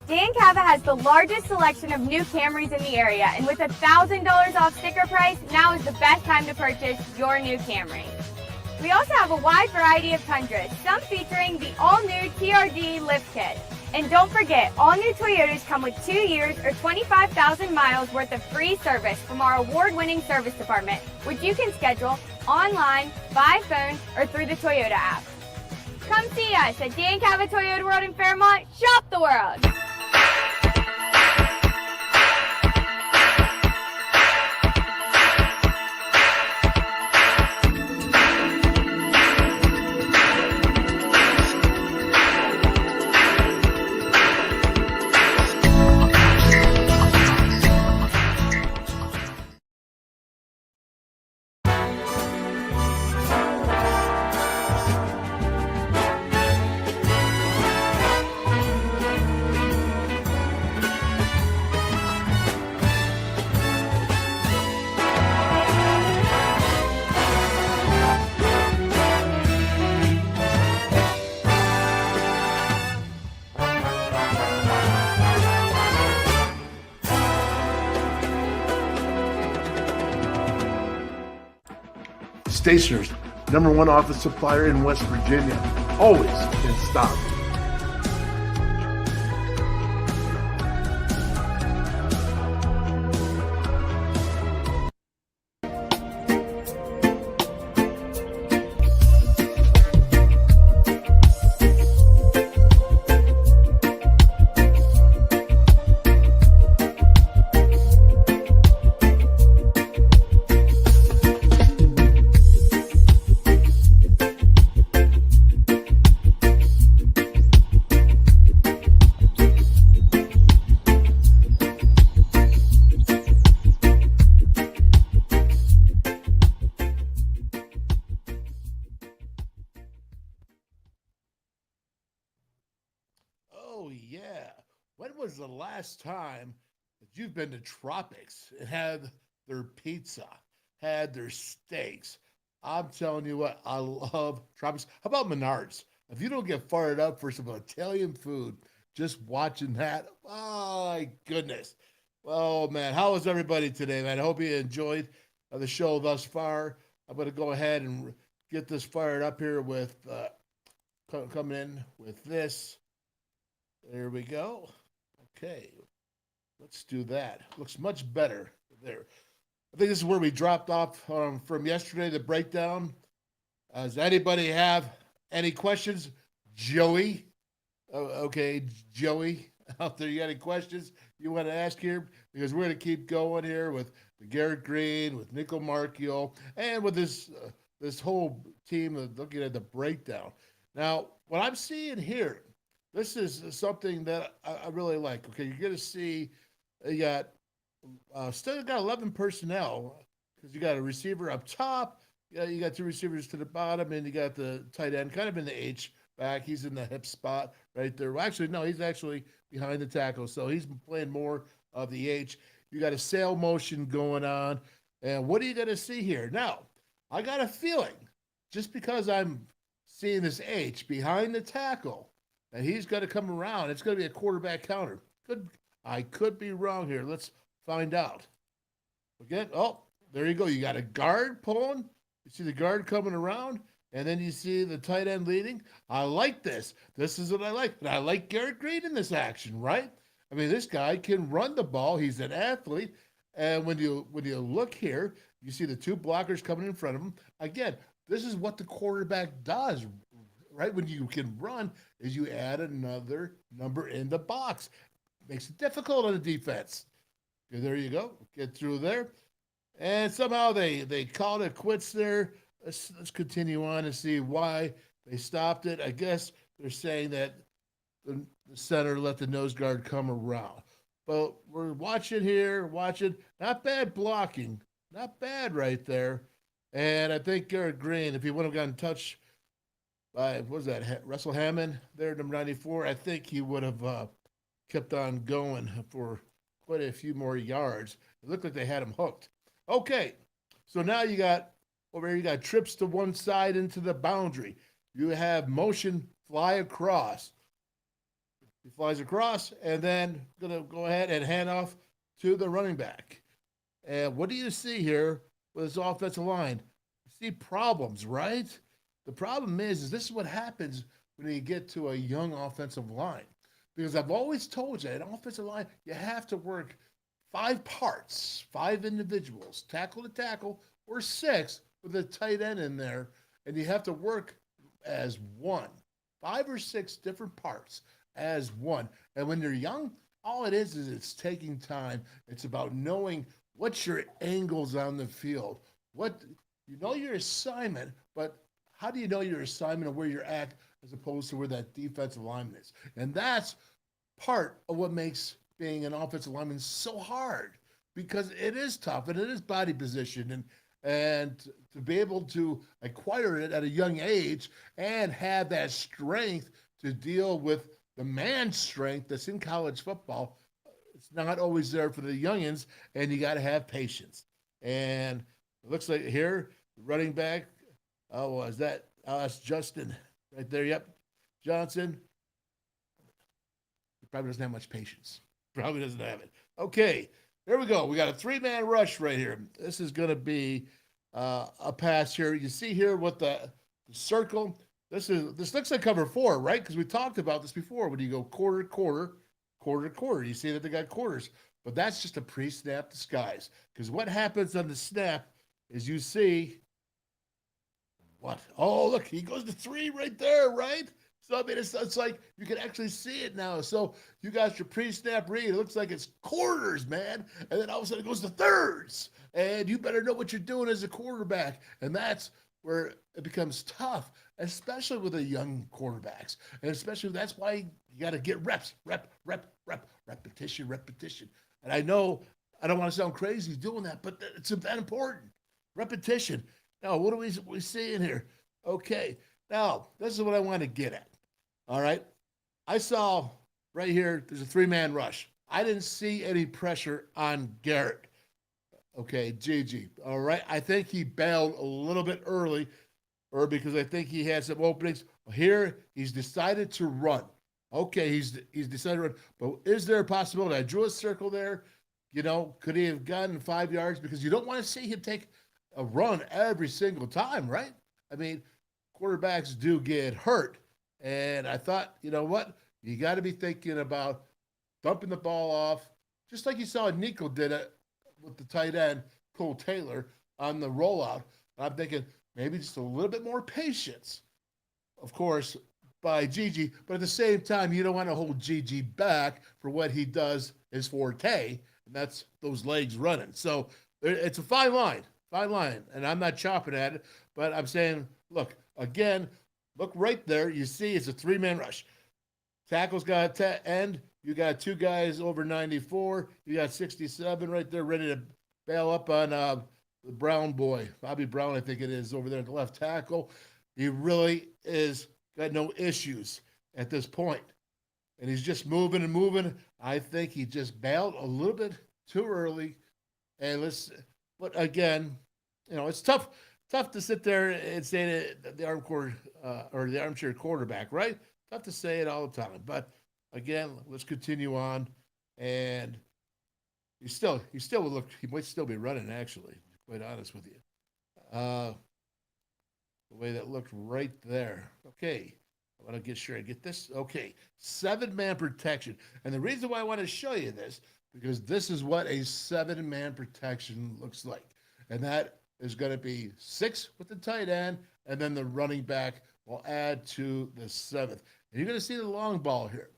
Dan Cava has the largest selection of new Camrys in the area, and with $1,000 off sticker price, now is the best time to purchase your new Camry. We also have a wide variety of Tundras, some featuring the all-new TRD lift kit. And don't forget, all new Toyotas come with 2 years or 25,000 miles worth of free service from our award-winning service department, which you can schedule online, by phone, or through the Toyota app. Come see us at Dan Cava Toyota World in Fairmont. Shop the world! Stationers, #1 office supplier in West Virginia. Always in stock. Oh, yeah. When was the last time that you've been to Tropics and had their pizza, had their steaks? I'm telling you what, I love Tropics. How about Menards? If you don't get fired up for some Italian food, just watching that, my goodness. Oh, man. How is everybody today, man? I hope you enjoyed the show thus far. I'm going to go ahead and get this fired up here with coming in with this. There we go. Okay, let's do that. Looks much better there. I think this is where we dropped off from yesterday, the breakdown. Does anybody have any questions? Joey? Okay, Joey, out there, you got any questions you want to ask here? Because we're going to keep going here with Garrett Green, with Nico Marchio, and with this whole team looking at the breakdown. Now, what I'm seeing here, this is something that I really like. Okay, you're going to see you got still got 11 personnel because you got a receiver up top. You got 2 receivers to the bottom, and you got the tight end kind of in the H back. He's in the hip spot right there. Well, actually, no, he's actually behind the tackle. So he's playing more of the H. You got a sail motion going on. And what are you going to see here? Now, I got a feeling, just because I'm seeing this H behind the tackle, that he's going to come around. It's going to be a quarterback counter. I could be wrong here. Let's find out. Again, oh, there you go. You got a guard pulling. You see the guard coming around, and then you see the tight end leading. I like this. This is what I like. And I like Garrett Green in this action, right? I mean, this guy can run the ball. He's an athlete. And when you look here, you see the two blockers coming in front of him. Again, this is what the quarterback does, right? When you can run, is you add another number in the box. Makes it difficult on the defense. Okay, there you go. Get through there. And somehow they called it quits there. Let's continue on and see why they stopped it. I guess they're saying that the center let the nose guard come around. But we're watching. Not bad blocking. Not bad right there. And I think Garrett Green, if he would have gotten touched by, what was that, Russell Hammond there, number 94, I think he would have kept on going for quite a few more yards. It looked like they had him hooked. Okay, so now you got trips to one side into the boundary. You have motion fly across. He flies across and then going to go ahead and hand off to the running back. And what do you see here with this offensive line? You see problems, right? The problem is this is what happens when you get to a young offensive line. Because I've always told you, an offensive line, you have to work 5 parts, 5 individuals, tackle to tackle, or 6 with a tight end in there, and you have to work as one. 5 or 6 different parts as one. And when you're young, all it is it's taking time. It's about knowing what's your angles on the field. You know your assignment, but how do you know your assignment and where you're at as opposed to where that defensive lineman is? And that's part of what makes being an offensive lineman so hard, because it is tough and it is body position, and to be able to acquire it at a young age and have that strength to deal with the man strength that's in college football, it's not always there for the youngins, and you got to have patience. And it looks like here, running back, that's Justin right there. Yep, Johnson. He probably doesn't have much patience. Probably doesn't have it. Okay, there we go. We got a 3-man rush right here. This is going to be a pass here. You see here with the circle. This looks like cover 4, right? Because we talked about this before. When you go quarter, you see that they got quarters. But that's just a pre-snap disguise. Because what happens on the snap is you see what? Oh, look, he goes to 3 right there, right? So, I mean, it's like you can actually see it now. So you got your pre-snap read. It looks like it's quarters, man. And then all of a sudden it goes to thirds. And you better know what you're doing as a quarterback. And that's where it becomes tough, especially with the young quarterbacks. And especially that's why you got to get reps, repetition. And I know I don't want to sound crazy doing that, but it's that important. Repetition. Now, what are we seeing here? Okay. Now, this is what I want to get at. All right. I saw right here, there's a 3-man rush. I didn't see any pressure on Garrett. Okay, Gigi. All right. I think he bailed a little bit early, or because I think he had some openings. Here, he's decided to run. Okay, he's decided to run. But is there a possibility? I drew a circle there. You know, could he have gotten 5 yards? Because you don't want to see him take a run every single time, right? I mean, quarterbacks do get hurt. And I thought, you know what? You got to be thinking about dumping the ball off, just like you saw Nico did it with the tight end, Cole Taylor, on the rollout. I'm thinking maybe just a little bit more patience, of course, by Gigi. But at the same time, you don't want to hold Gigi back for what he does his forte, and that's those legs running. So it's a fine line. And I'm not chopping at it, but I'm saying, look, again, look right there. You see it's a 3-man rush. Tackle's got to end. You got 2 guys over 94. You got 67 right there ready to bail up on the Brown boy. Bobby Brown, I think it is, over there at the left tackle. He really is got no issues at this point. And he's just moving and moving. I think he just bailed a little bit too early. And but again, it's tough to sit there and say that the or the armchair quarterback, right? Tough to say it all the time. But again, let's continue on. And he might still be running, actually, to be quite honest with you. The way that looked right there. Okay. I want to get sure I get this. Okay. 7-man protection. And the reason why I want to show you this, because this is what a 7-man protection looks like. And that is going to be 6 with the tight end, and then the running back will add to the 7th. And you're going to see the long ball here.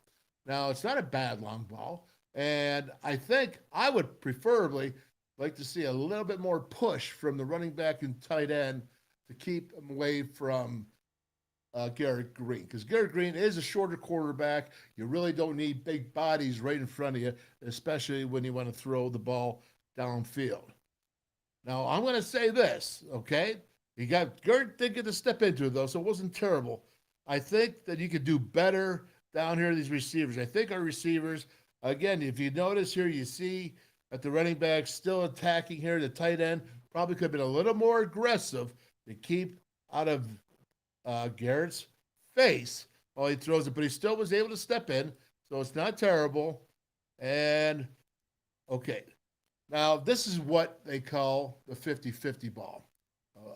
Now, it's not a bad long ball. And I think I would preferably like to see a little bit more push from the running back and tight end to keep him away from Garrett Green, because Garrett Green is a shorter quarterback. You really don't need big bodies right in front of you, especially when you want to throw the ball downfield. Now, I'm going to say this, okay? Garrett did get to step into it, though, so it wasn't terrible. I think that you could do better down here, these receivers. I think our receivers, again, if you notice here, you see that the running back still attacking here, the tight end probably could have been a little more aggressive to keep out of Garrett's face while he throws it, but he still was able to step in, so it's not terrible. And, okay, now this is what they call the 50-50 ball,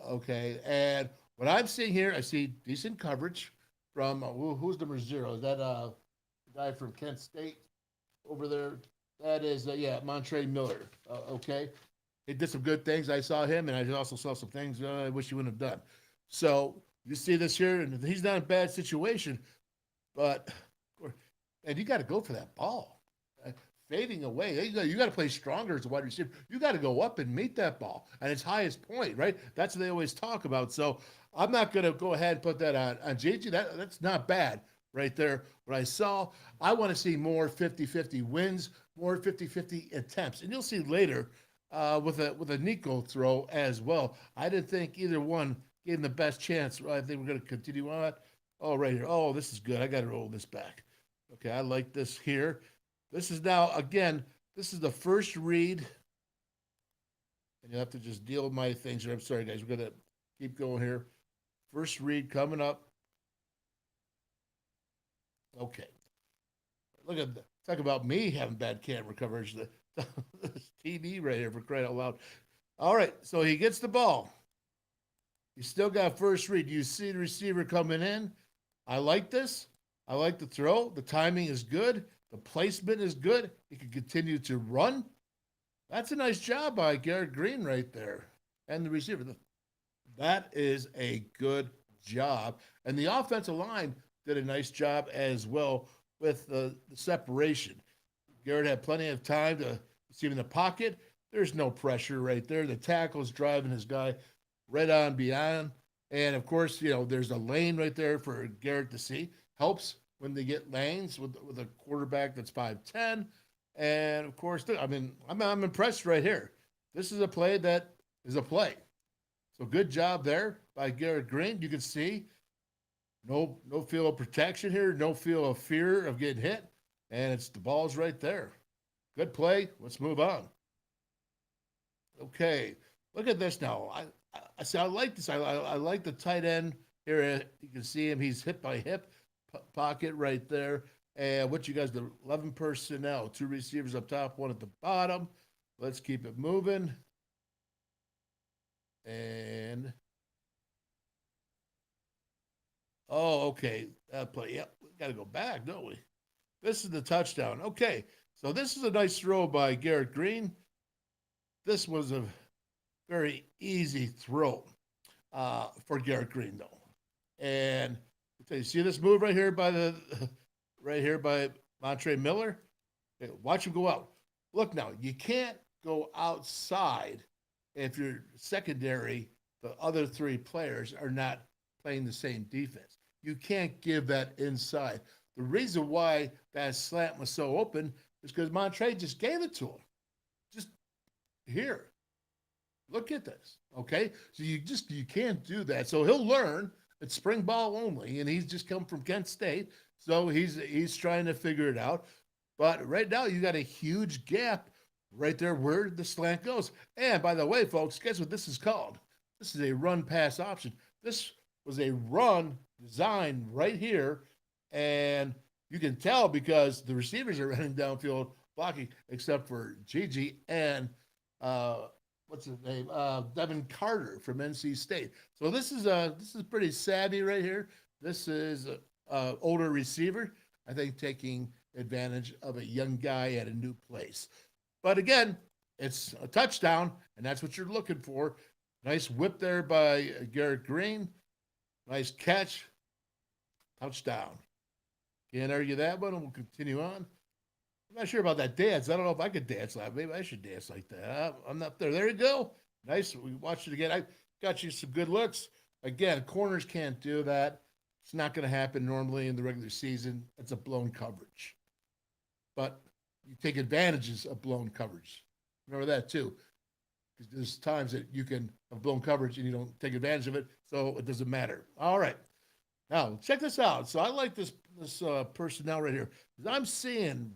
okay? And what I'm seeing here, I see decent coverage from, who's number 0? Is that the guy from Kent State over there? That is, Montre Miller, okay? He did some good things. I saw him, and I also saw some things I wish he wouldn't have done. So you see this here, and he's not in a bad situation, and you got to go for that ball. Fading away. You got to play stronger as a wide receiver. You got to go up and meet that ball at its highest point, right? That's what they always talk about. So I'm not going to go ahead and put that on JG. That's not bad right there. What I saw, I want to see more 50-50 wins, more 50-50 attempts. And you'll see later with a Nico throw as well. I didn't think either one gave him the best chance. I think we're going to continue on. Oh, right here. Oh, this is good. I got to roll this back. Okay, I like this here. This is now, again, this is the first read. And you have to just deal with my things here. I'm sorry, guys. We're going to keep going here. First read coming up. Okay. Look at that. Talk about me having bad camera coverage. This TV right here, for crying out loud. All right, so he gets the ball. You still got first read. You see the receiver coming in. I like this. I like the throw. The timing is good. The placement is good. He can continue to run. That's a nice job by Garrett Green right there. And the receiver. That is a good job. And the offensive line did a nice job as well with the separation. Garrett had plenty of time to see him in the pocket. There's no pressure right there. The tackle's driving his guy right on beyond. And, of course, there's a lane right there for Garrett to see. Helps when they get lanes with a quarterback that's 5'10". And, of course, I'm impressed right here. This is a play that is a play. So good job there by Garrett Green. You can see no feel of protection here, no feel of fear of getting hit. And the ball's right there. Good play. Let's move on. Okay, look at this now. I like this. I like the tight end here. You can see him. He's hip by hip pocket right there. And what you guys, the 11 personnel, 2 receivers up top, 1 at the bottom. Let's keep it moving. And okay, that play. Yep, we got to go back, don't we? This is the touchdown. Okay, so this is a nice throw by Garrett Green. This was a very easy throw for Garrett Green, though. And you see this move right here by Montre Miller? Okay, watch him go out. Look now, you can't go outside if your secondary, the other 3 players, are not playing the same defense. You can't give that inside. The reason why that slant was so open is because Montre just gave it to him. Just here. Look at this. Okay? So you can't do that. So he'll learn. It's spring ball only, and he's just come from Kent State, so he's trying to figure it out. But right now, you got a huge gap right there where the slant goes. And by the way, folks, guess what this is called? This is a run pass option. This was a run design right here, and you can tell because the receivers are running downfield blocking, except for Gigi and what's his name? Devin Carter from NC State. So this is pretty savvy right here. This is a older receiver, I think, taking advantage of a young guy at a new place. But again, it's a touchdown, and that's what you're looking for. Nice whip there by Garrett Green. Nice catch. Touchdown. Can't argue that one, and we'll continue on. I'm not sure about that dance. I don't know if I could dance like that. Maybe I should dance like that. I'm not there. There you go. Nice. We watched it again. I got you some good looks. Again, corners can't do that. It's not going to happen normally in the regular season. It's a blown coverage. But you take advantages of blown coverage. Remember that too. Because there's times that you can have blown coverage and you don't take advantage of it, so it doesn't matter. All right. Now, check this out. So I like this personnel right here. I'm seeing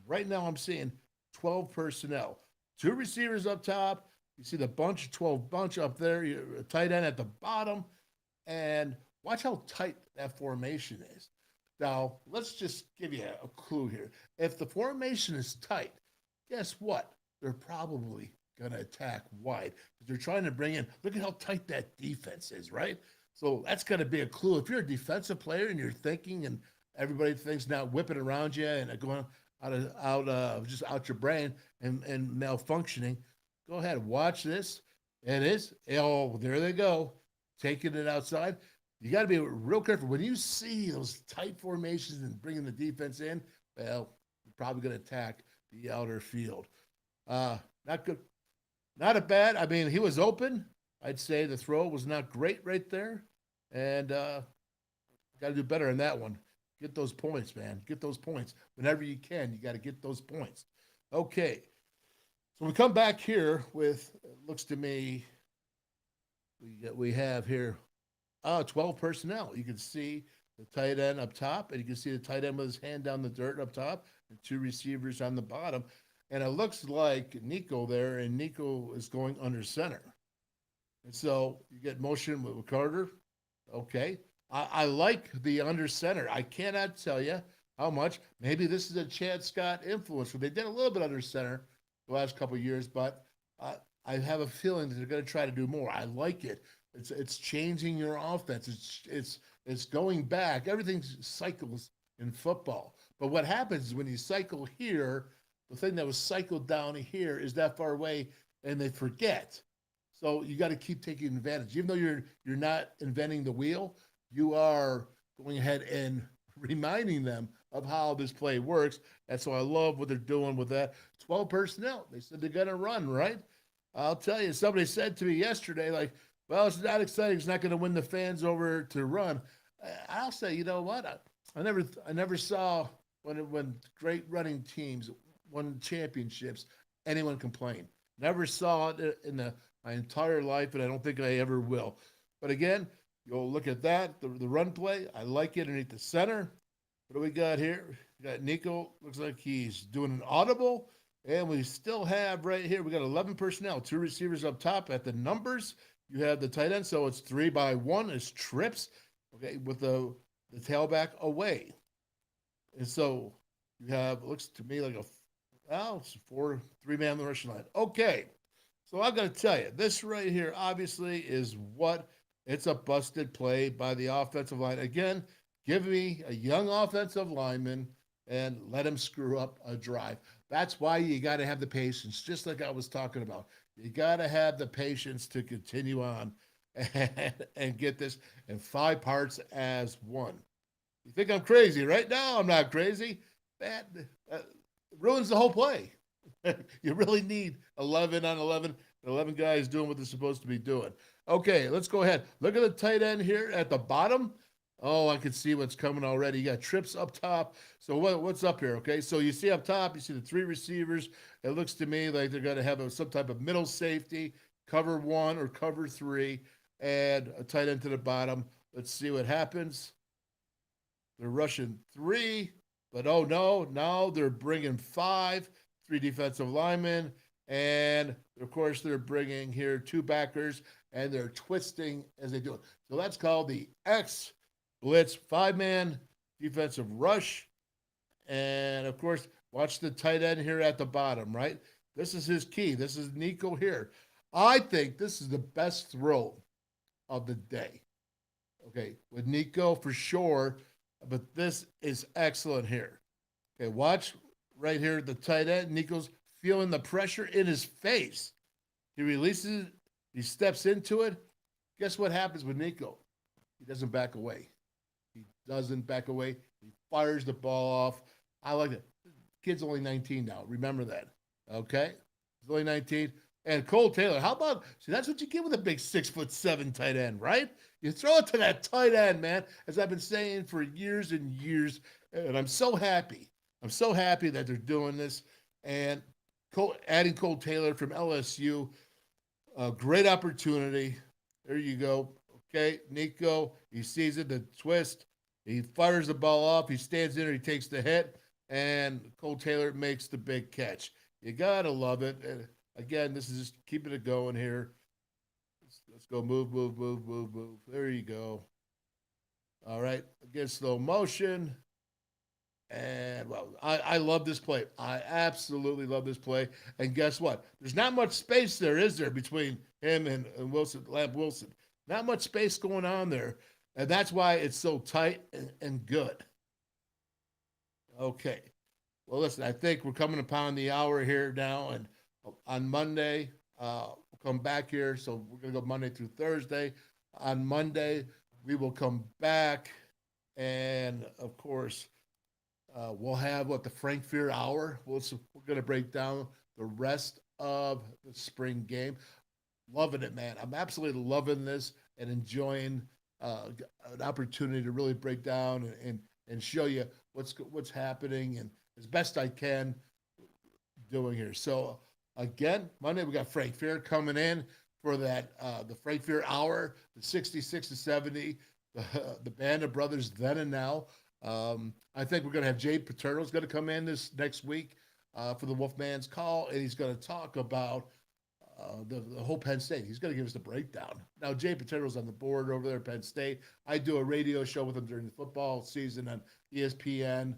12 personnel. 2 receivers up top. You see the 12 bunch up there. A tight end at the bottom. And watch how tight that formation is. Now, let's just give you a clue here. If the formation is tight, guess what? They're probably going to attack wide. They're trying to bring in, look at how tight that defense is, right? So that's going to be a clue. If you're a defensive player and you're thinking and everybody thinks now whipping around you and going out your brain and malfunctioning, go ahead, watch this. It is. Oh, there they go. Taking it outside. You got to be real careful. When you see those tight formations and bringing the defense in, well, you're probably going to attack the outer field. Not good. Not a bad. I mean, he was open. I'd say the throw was not great right there. And got to do better on that one. Get those points, man. Get those points. Whenever you can, you got to get those points. Okay. So we come back here with, it looks to me, we have here 12 personnel. You can see the tight end up top, and you can see the tight end with his hand down the dirt up top, and 2 receivers on the bottom. And it looks like Nico there, and Nico is going under center. And so you get motion with Carter. Okay. I like the under center. I cannot tell you how much. Maybe this is a Chad Scott influence. They did a little bit under center the last couple of years, but I have a feeling that they're going to try to do more. I like it. It's changing your offense. It's going back. Everything cycles in football. But what happens is when you cycle here, the thing that was cycled down here is that far away, and they forget. So you got to keep taking advantage. Even though you're not inventing the wheel, you are going ahead and reminding them of how this play works. And so I love what they're doing with that. 12 personnel. They said they're going to run, right? I'll tell you, somebody said to me yesterday, like, well, it's not exciting. It's not going to win the fans over to run. I'll say, you know what? I never saw when great running teams won championships, anyone complain. Never saw it in my entire life, and I don't think I ever will. But again, you'll look at that, the run play. I like it underneath the center. What do we got here? We got Nico. Looks like he's doing an audible. And we still have right here, we got 11 personnel, 2 receivers up top at the numbers. You have the tight end, so it's 3-by-1 is trips, okay, with the tailback away. And so you have, it looks to me like it's 3-man rushing line. Okay, so I got to tell you, this right here obviously is it's a busted play by the offensive line. Again, give me a young offensive lineman and let him screw up a drive. That's why you got to have the patience, just like I was talking about. You got to have the patience to continue on and get this in 5 parts as one. You think I'm crazy? Right now, I'm not crazy. That ruins the whole play. You really need 11 on 11 guys doing what they're supposed to be doing. Okay, let's go ahead. Look at the tight end here at the bottom. Oh, I can see what's coming already. You got trips up top. So what's up here? Okay, so you see up top, you see the 3 receivers. It looks to me like they're going to have some type of middle safety, cover 1 or cover 3, and a tight end to the bottom. Let's see what happens. They're rushing 3, but oh no, now they're bringing 5, 3 defensive linemen, and of course they're bringing here 2 backers, and they're twisting as they do it. So that's called the X blitz 5-man defensive rush. And of course, watch the tight end here at the bottom, right? This is his key. This is Nico here. I think this is the best throw of the day. Okay, with Nico for sure, but this is excellent here. Okay, watch right here the tight end. Nico's feeling the pressure in his face. He releases it, he steps into it. Guess what happens with Nico? He doesn't back away. He doesn't back away. He fires the ball off. I like it. Kid's only 19 now. Remember that. Okay? He's only 19. And Cole Taylor, how about, see, that's what you get with a big 6'7" tight end, right? You throw it to that tight end, man, as I've been saying for years and years. And I'm so happy. I'm so happy that they're doing this. And adding Cole Taylor from LSU, a great opportunity. There you go. Okay, Nico, he sees it, the twist. He fires the ball off. He stands in, he takes the hit, and Cole Taylor makes the big catch. You got to love it. And again, this is just keeping it going here. Let's go move. There you go. All right, again, slow motion. And, well, I love this play. I absolutely love this play. And guess what? There's not much space there, is there, between him and Lamp Wilson? Not much space going on there. And that's why it's so tight and good. Okay. Well, listen, I think we're coming upon the hour here now. And on Monday, we'll come back here. So we're going to go Monday through Thursday. On Monday, we will come back. And, of course, we'll have, the Frank Fear Hour. We're going to break down the rest of the spring game. Loving it, man. I'm absolutely loving this and enjoying an opportunity to really break down and show you what's happening and as best I can doing here. So again, Monday we got Frank Fear coming in for that the Frank Fear Hour, the 66 to 70, the Band of Brothers Then and Now. I think we're going to have Jay Paterno's going to come in this next week for the WolfMan's Call, and he's going to talk about the whole Penn State. He's going to give us the breakdown. Now, Jay Paterno's on the board over there at Penn State. I do a radio show with him during the football season on ESPN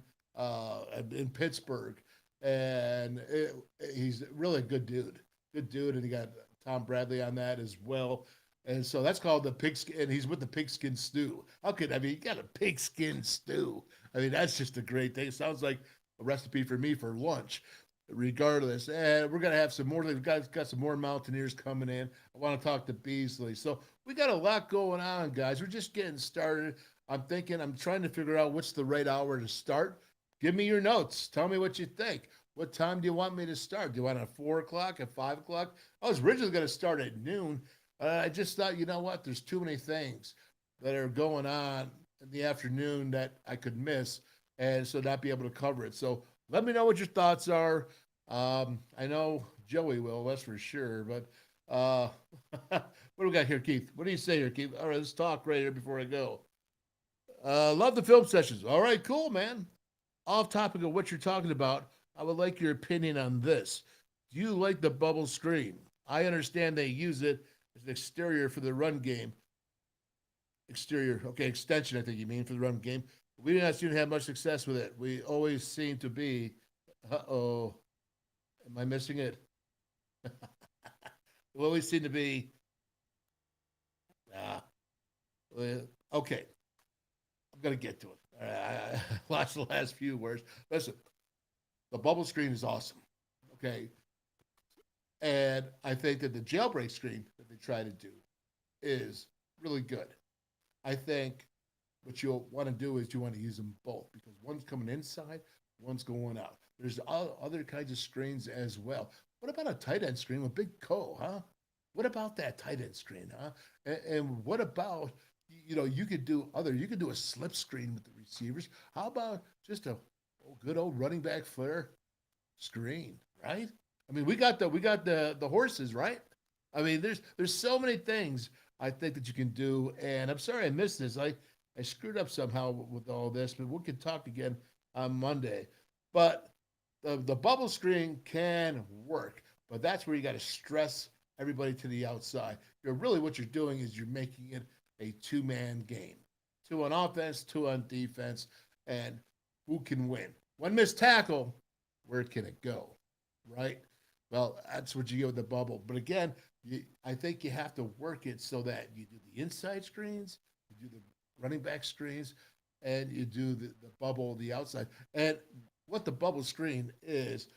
in Pittsburgh, and he's really a good dude. Good dude, and he got Tom Bradley on that as well. And so that's called the pigskin, and he's with the pigskin stew. You got a pigskin stew. I mean, that's just a great thing. It sounds like a recipe for me for lunch. Regardless, and we're gonna have some more. We've got some more Mountaineers coming in. I want to talk to Beasley. So we got a lot going on, guys. We're just getting started. I'm trying to figure out what's the right hour to start. Give me your notes. Tell me what you think. What time do you want me to start? Do you want at 4 o'clock, at 5 o'clock? I was originally going to start at noon. I just thought, you know what? There's too many things that are going on in the afternoon that I could miss, and so not be able to cover it. So let me know what your thoughts are. I know Joey will, that's for sure. But what do we got here, Keith? What do you say here, Keith? All right, let's talk right here before I go. Love the film sessions. All right, cool, man. Off topic of what you're talking about, I would like your opinion on this. Do you like the bubble screen? I understand they use it as an exterior for the run game. Extension, I think you mean, for the run game. We do not seem to have much success with it. We always seem to be, am I missing it? We always seem to be, okay. I'm going to get to it. I lost the last few words. Listen, the bubble screen is awesome. Okay. And I think that the jailbreak screen that they try to do is really good. I think what you'll want to do is you want to use them both because one's coming inside, one's going out. There's other kinds of screens as well. What about a tight end screen with Big Co, huh? What about that tight end screen, huh? And what about, you could do a slip screen with the receivers. How about just a good old running back flare screen, right? I mean, we got the horses, right? I mean, there's so many things I think that you can do. And I'm sorry I missed this. I screwed up somehow with all this, but we can talk again on Monday. But the bubble screen can work, but that's where you got to stress everybody to the outside. You're really what you're doing is you're making it a two-man game, two on offense, two on defense, and who can win? One missed tackle, where can it go? Right? Well, that's what you get with the bubble. But again, I think you have to work it so that you do the inside screens, you do the running back screens, and you do the bubble, the outside. And what the bubble screen is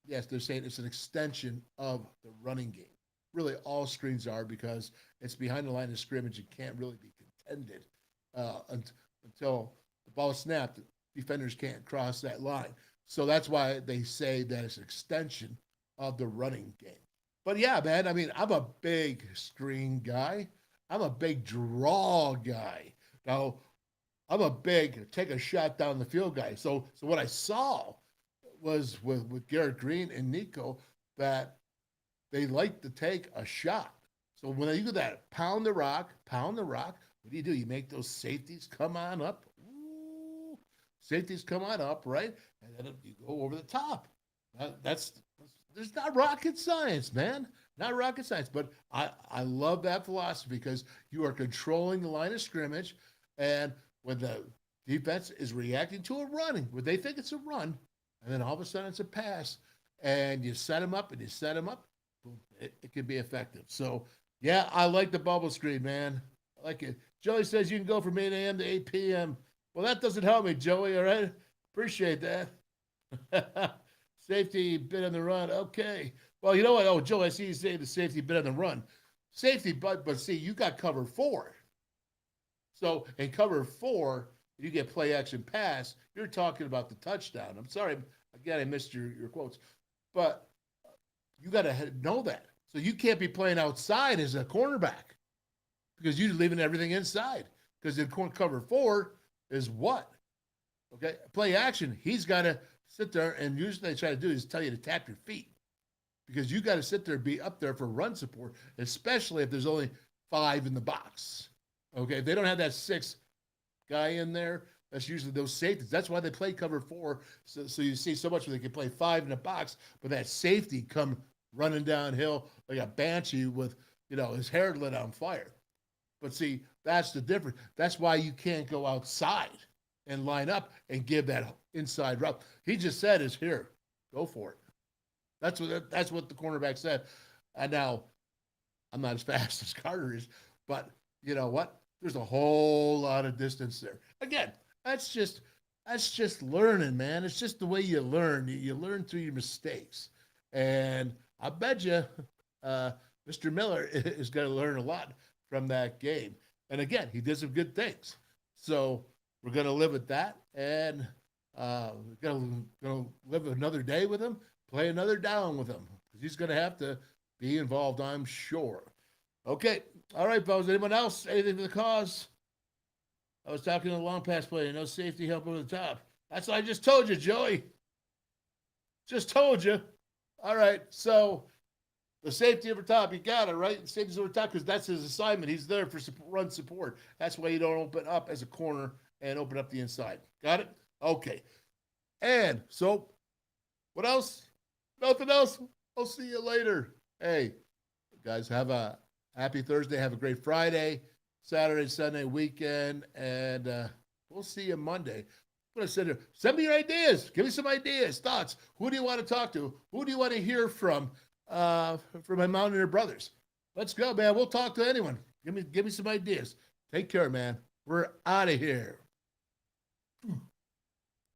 yes, they're saying it's an extension of the running game. Really, all screens are because it's behind the line of scrimmage. It can't really be contended until the ball is snapped. Defenders can't cross that line. So that's why they say that it's an extension of the running game. But yeah, man, I mean, I'm a big screen guy. I'm a big draw guy. Now, I'm a big take a shot down the field guy. So what I saw was with Garrett Green and Nico that they like to take a shot. So when they do that, pound the rock, what do? You make those safeties come on up. Ooh, safeties come on up, right? And then you go over the top. There's not rocket science, man. Not rocket science. But I love that philosophy because you are controlling the line of scrimmage. And when the defense is reacting to a running, where they think it's a run, and then all of a sudden it's a pass, and you set them up, boom, it can be effective. So, yeah, I like the bubble screen, man. I like it. Joey says you can go from 8 a.m. to 8 p.m. Well, that doesn't help me, Joey, all right? Appreciate that. Safety bit on the run. Okay. Well, you know what? Oh, Joe, I see you say the safety bit on the run. Safety, but see, you got cover 4. So in cover 4, you get play action pass. You're talking about the touchdown. I'm sorry. Again, I missed your quotes. But you got to know that. So you can't be playing outside as a cornerback because you're leaving everything inside. Because in cover 4 is what? Okay. Play action. He's got to sit there, and usually they try to do is tell you to tap your feet because you got to sit there and be up there for run support, especially if there's only 5 in the box. Okay, if they don't have that 6th guy in there, that's usually those safeties. That's why they play cover 4. So you see so much where they can play 5 in the box, but that safety come running downhill like a banshee with, his hair lit on fire. But see, that's the difference. That's why you can't go outside and line up and give that inside route. He just said is here, go for it. That's what the cornerback said. And now, I'm not as fast as Carter is, but you know what? There's a whole lot of distance there. Again, that's just learning, man. It's just the way you learn. You learn through your mistakes. And I bet you Mr. Miller is going to learn a lot from that game. And again, he did some good things. So we're going to live with that. And we're going to live another day with him, play another down with him. He's going to have to be involved, I'm sure. Okay. All right, fellas. Anyone else? Anything for the cause? I was talking to the long pass play. No safety help over the top. That's what I just told you, Joey. Just told you. All right. So the safety over top, you got it, right? The safety's over top because that's his assignment. He's there for run support. That's why you don't open up as a corner and open up the inside. Got it? Okay. And so what else? Nothing else. I'll see you later. Hey, guys, have a happy Thursday. Have a great Friday, Saturday, Sunday, weekend, and we'll see you Monday. What I said here, send me your ideas. Give me some ideas, thoughts. Who do you want to talk to? Who do you want to hear from my Mountaineer brothers? Let's go, man. We'll talk to anyone. Give me some ideas. Take care, man. We're out of here.